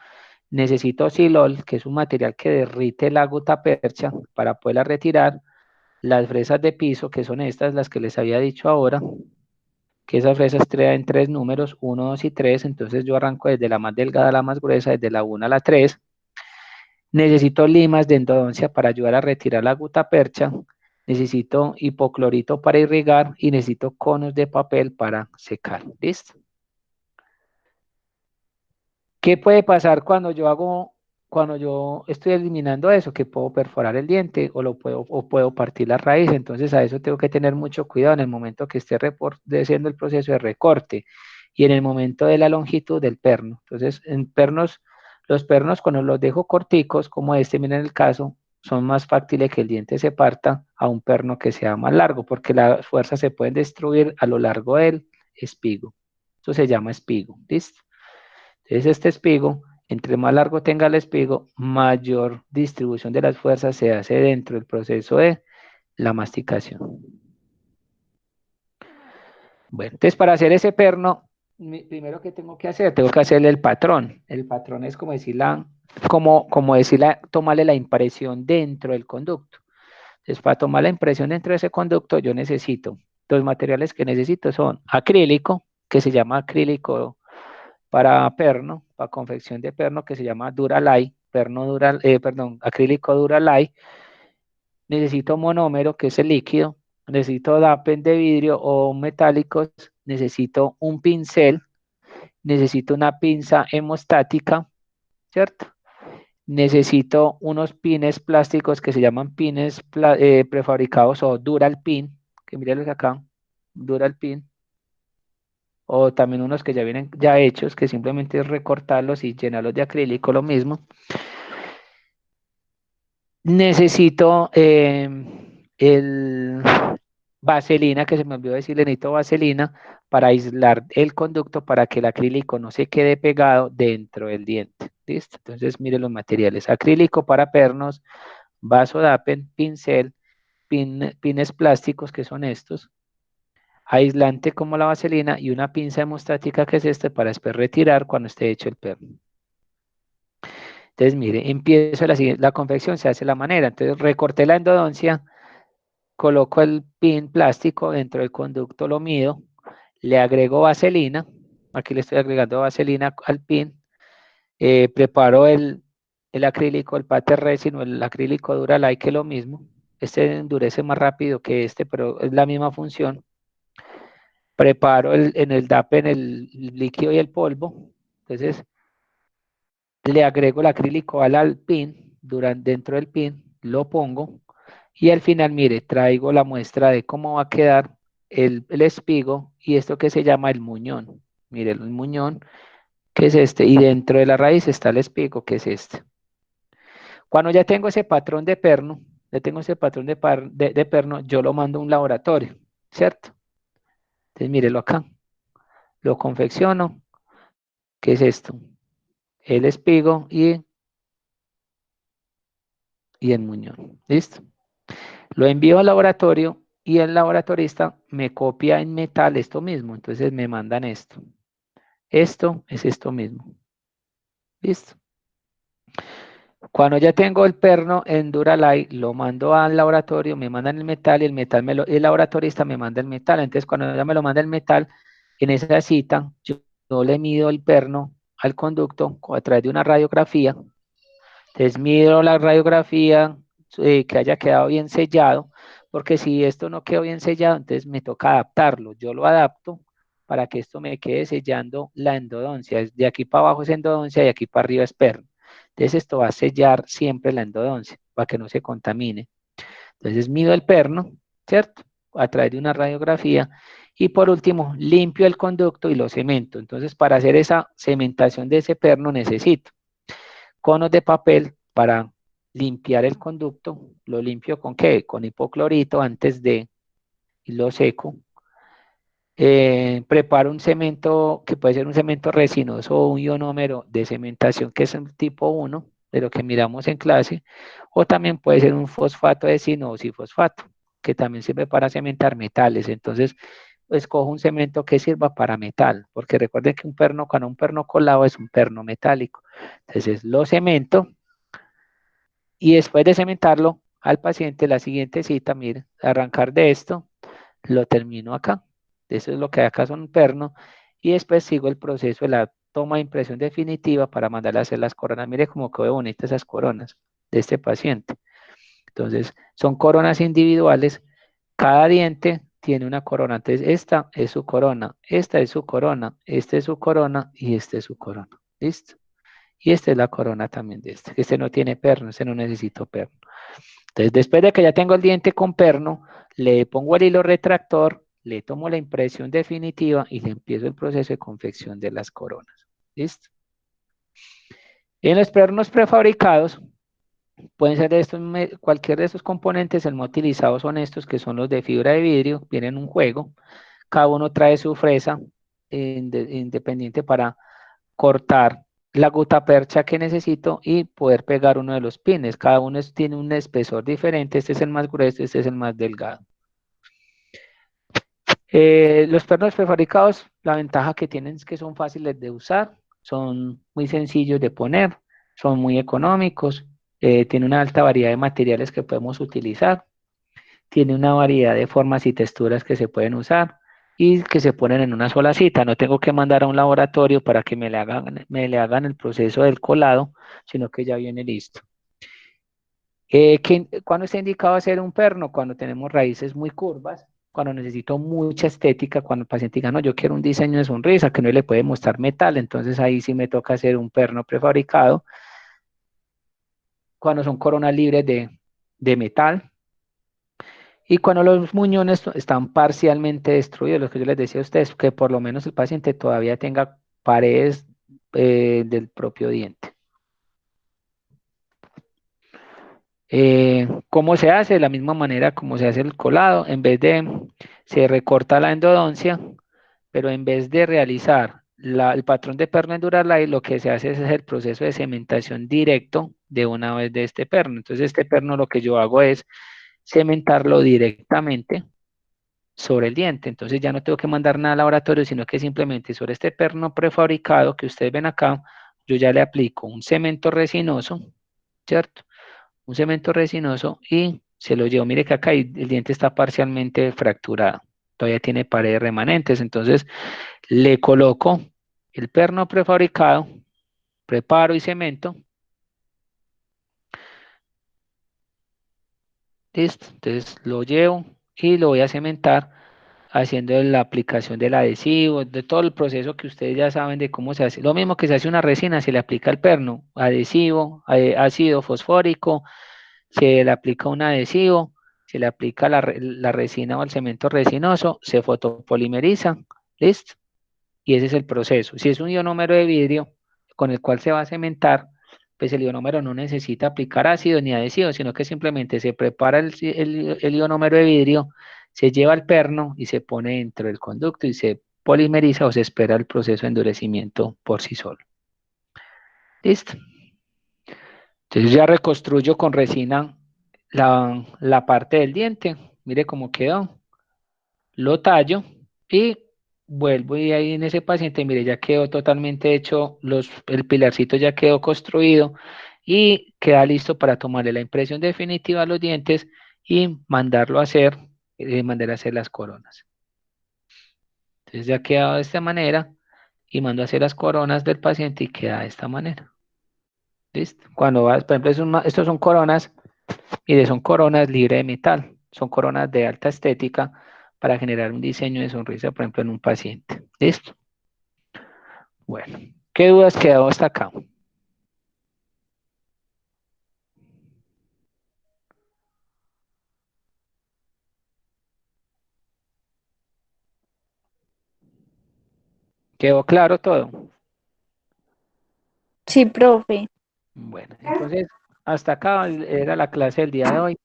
necesito silol, que es un material que derrite la gutapercha para poderla retirar. Las fresas de piso, que son estas, las que les había dicho ahora, que esas fresas traen 3 números, 1, 2 y 3, entonces yo arranco desde la más delgada a la más gruesa, desde la 1 a la 3. Necesito limas de endodoncia para ayudar a retirar la gutapercha. Necesito hipoclorito para irrigar y necesito conos de papel para secar. ¿Listo? ¿Qué puede pasar cuando yo estoy eliminando eso? Que puedo perforar el diente o puedo partir la raíz. Entonces a eso tengo que tener mucho cuidado en el momento que esté haciendo el proceso de recorte y en el momento de la longitud del perno. Entonces los pernos cuando los dejo corticos, como este, miren el caso, son más fáciles que el diente se parta a un perno que sea más largo, porque las fuerzas se pueden destruir a lo largo del espigo. Eso se llama espigo. ¿Listo? Entonces este espigo, entre más largo tenga el espigo, mayor distribución de las fuerzas se hace dentro del proceso de la masticación. Bueno, entonces para hacer ese perno, primero que tengo que hacer, tengo que hacerle el patrón. El patrón es como decirla, tomarle la impresión dentro del conducto. Entonces para tomar la impresión dentro de ese conducto, yo necesito, los materiales que necesito son acrílico, que se llama acrílico para perno, para confección de perno, que se llama Duralay, acrílico Duralay. Necesito monómero, que es el líquido. Necesito dapen de vidrio o metálicos. Necesito un pincel. Necesito una pinza hemostática, ¿cierto? Necesito unos pines plásticos que se llaman pines prefabricados o Duralpin, que mírenlos acá, Duralpin. O también unos que ya vienen ya hechos, que simplemente es recortarlos y llenarlos de acrílico, lo mismo. Necesito el vaselina, que se me olvidó decirle, necesito vaselina para aislar el conducto para que el acrílico no se quede pegado dentro del diente. ¿Listo? Entonces, mire los materiales. Acrílico para pernos, vasodapen, pincel, pines plásticos, que son estos, aislante como la vaselina y una pinza hemostática, que es esta, para después retirar cuando esté hecho el perno. Entonces, mire, empiezo la confección, se hace de la manera. Entonces, recorté la endodoncia, coloco el pin plástico dentro del conducto, lo mido, le agrego vaselina, aquí le estoy agregando vaselina al pin, preparo el acrílico, el pater resin o el acrílico Duralay, que es lo mismo. Este endurece más rápido que este, pero es la misma función. Preparo en el DAP, el líquido y el polvo. Entonces, le agrego el acrílico al pin, dentro del pin, lo pongo y al final, mire, traigo la muestra de cómo va a quedar el espigo y esto que se llama el muñón. Mire, el muñón, que es este, y dentro de la raíz está el espigo, que es este. Cuando ya tengo ese patrón de perno, de perno, yo lo mando a un laboratorio, ¿cierto? Entonces, mírelo acá, lo confecciono, ¿qué es esto? El espigo y el muñón. ¿Listo? Lo envío al laboratorio y el laboratorista me copia en metal esto mismo, entonces me mandan esto. Esto es esto mismo. ¿Listo? Cuando ya tengo el perno en Duralay, lo mando al laboratorio, me mandan el metal y el laboratorista me manda el metal. Entonces, cuando ya me lo manda el metal, en esa cita, yo le mido el perno al conducto a través de una radiografía. Entonces, mido la radiografía, que haya quedado bien sellado, porque si esto no quedó bien sellado, entonces me toca adaptarlo. Yo lo adapto para que esto me quede sellando la endodoncia. De aquí para abajo es endodoncia y aquí para arriba es perno. Entonces esto va a sellar siempre la endodoncia para que no se contamine. Entonces mido el perno, ¿cierto? A través de una radiografía. Y por último, limpio el conducto y lo cemento. Entonces para hacer esa cementación de ese perno necesito conos de papel para limpiar el conducto. ¿Lo limpio con qué? Con hipoclorito antes de y lo seco. Preparo un cemento que puede ser un cemento resinoso o un ionómero de cementación que es el tipo 1 de lo que miramos en clase, o también puede ser un fosfato de fosfato que también sirve para cementar metales. Entonces, escojo un cemento que sirva para metal, porque recuerden que cuando un perno colado es un perno metálico. Entonces, lo cemento y después de cementarlo al paciente, la siguiente cita, mire, arrancar de esto, lo termino acá. Eso es lo que acá son un perno. Y después sigo el proceso de la toma de impresión definitiva para mandarle a hacer las coronas. Mire cómo quedó bonitas esas coronas de este paciente. Entonces, son coronas individuales. Cada diente tiene una corona. Entonces, esta es su corona, esta es su corona, esta es su corona y esta es su corona. ¿Listo? Y esta es la corona también de este. Este no tiene perno, este no necesito perno. Entonces, después de que ya tengo el diente con perno, le pongo el hilo retractor, le tomo la impresión definitiva y le empiezo el proceso de confección de las coronas. ¿Listo? En los pernos prefabricados, pueden ser de estos, cualquier de estos componentes. El más utilizado son estos, que son los de fibra de vidrio, vienen en un juego. Cada uno trae su fresa independiente para cortar la gutapercha que necesito y poder pegar uno de los pines. Cada uno tiene un espesor diferente. Este es el más grueso, este es el más delgado. Los pernos prefabricados, la ventaja que tienen es que son fáciles de usar, son muy sencillos de poner, son muy económicos, tiene una alta variedad de materiales que podemos utilizar, tiene una variedad de formas y texturas que se pueden usar y que se ponen en una sola cita. No tengo que mandar a un laboratorio para que me le hagan el proceso del colado, sino que ya viene listo. ¿Cuándo está indicado hacer un perno? Cuando tenemos raíces muy curvas, cuando necesito mucha estética, cuando el paciente diga, no, yo quiero un diseño de sonrisa que no le puede mostrar metal, entonces ahí sí me toca hacer un perno prefabricado. Cuando son coronas libres de metal, y cuando los muñones están parcialmente destruidos, lo que yo les decía a ustedes, que por lo menos el paciente todavía tenga paredes del propio diente. ¿Cómo se hace? De la misma manera como se hace el colado, se recorta la endodoncia, pero en vez de realizar el patrón de perno en Duralay, lo que se hace es el proceso de cementación directo de una vez de este perno. Entonces este perno lo que yo hago es cementarlo directamente sobre el diente. Entonces ya no tengo que mandar nada al laboratorio, sino que simplemente sobre este perno prefabricado que ustedes ven acá, yo ya le aplico un cemento resinoso, ¿cierto? Un cemento resinoso y se lo llevo. Mire que acá el diente está parcialmente fracturado, todavía tiene paredes remanentes, entonces le coloco el perno prefabricado, preparo y cemento. Listo, entonces lo llevo y lo voy a cementar haciendo la aplicación del adhesivo, de todo el proceso que ustedes ya saben de cómo se hace. Lo mismo que se hace una resina, se le aplica el perno, adhesivo, ácido fosfórico, se le aplica un adhesivo, se le aplica la resina o el cemento resinoso, se fotopolimeriza, listo, y ese es el proceso. Si es un ionómero de vidrio con el cual se va a cementar, pues el ionómero no necesita aplicar ácido ni adhesivo, sino que simplemente se prepara el ionómero de vidrio, se lleva al perno y se pone dentro del conducto y se polimeriza o se espera el proceso de endurecimiento por sí solo. Listo. Entonces ya reconstruyo con resina la parte del diente, mire cómo quedó, lo tallo y vuelvo y ahí en ese paciente, mire, ya quedó totalmente hecho, el pilarcito ya quedó construido y queda listo para tomarle la impresión definitiva a los dientes y mandarlo a hacer, mandar a hacer las coronas. Entonces ya queda de esta manera y mando a hacer las coronas del paciente y queda de esta manera. ¿Listo? Cuando vas, por ejemplo, estos son coronas, mire, son coronas libres de metal, son coronas de alta estética para generar un diseño de sonrisa, por ejemplo, en un paciente. ¿Listo? Bueno, ¿qué dudas quedó hasta acá? ¿Quedó claro todo? Sí, profe. Bueno, entonces, hasta acá era la clase del día de hoy.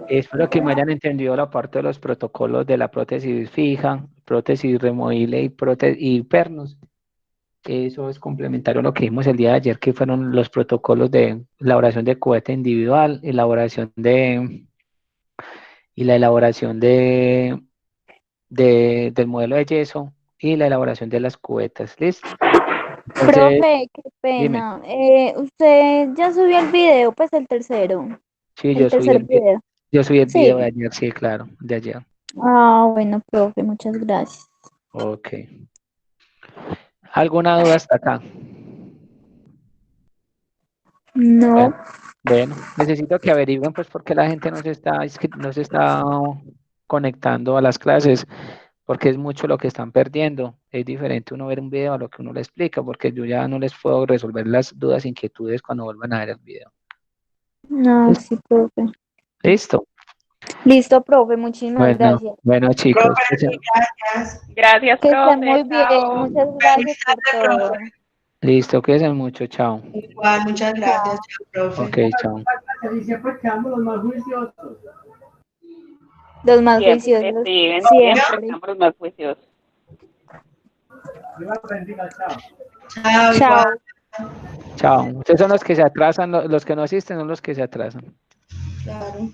Espero que me hayan entendido la parte de los protocolos de la prótesis fija, prótesis removible y pernos. Eso es complementario a lo que vimos el día de ayer, que fueron los protocolos de elaboración de cubeta individual, y la elaboración del modelo de yeso y la elaboración de las cubetas. ¿Listo? Entonces, Profe, qué dime. pena. Usted ya subió el video, pues el tercero, Sí, el tercer video. yo subí el video de Sí. ayer, sí, claro, de ayer. Ah, bueno, profe, muchas gracias. Ok. ¿Alguna duda hasta acá? No, Bueno, necesito que averigüen pues por qué la gente no se está conectando a las clases, porque es mucho lo que están perdiendo. Es diferente uno ver un video a lo que uno le explica, porque yo ya no les puedo resolver las dudas, inquietudes cuando vuelvan a ver el video. no, sí, profe. Listo. Listo, profe, muchísimas Bueno, gracias. bueno chicos, Profe, sí, gracias. Gracias, Que estén profe. muy bien, Chao. muchas Feliz gracias por tarde, todo. profe. listo, cuídense mucho, chao. Igual, muchas gracias, Chao. chao, profe. Ok, chao. Y siempre quedamos los más juiciosos. Los más Siempre, juiciosos, Steven, siempre siempre. estamos los más juiciosos. Dios la bendiga, chao. Chao, igual. Chao. Chao. Ustedes son los que se atrasan, los que no asisten son los que se atrasan. Claro.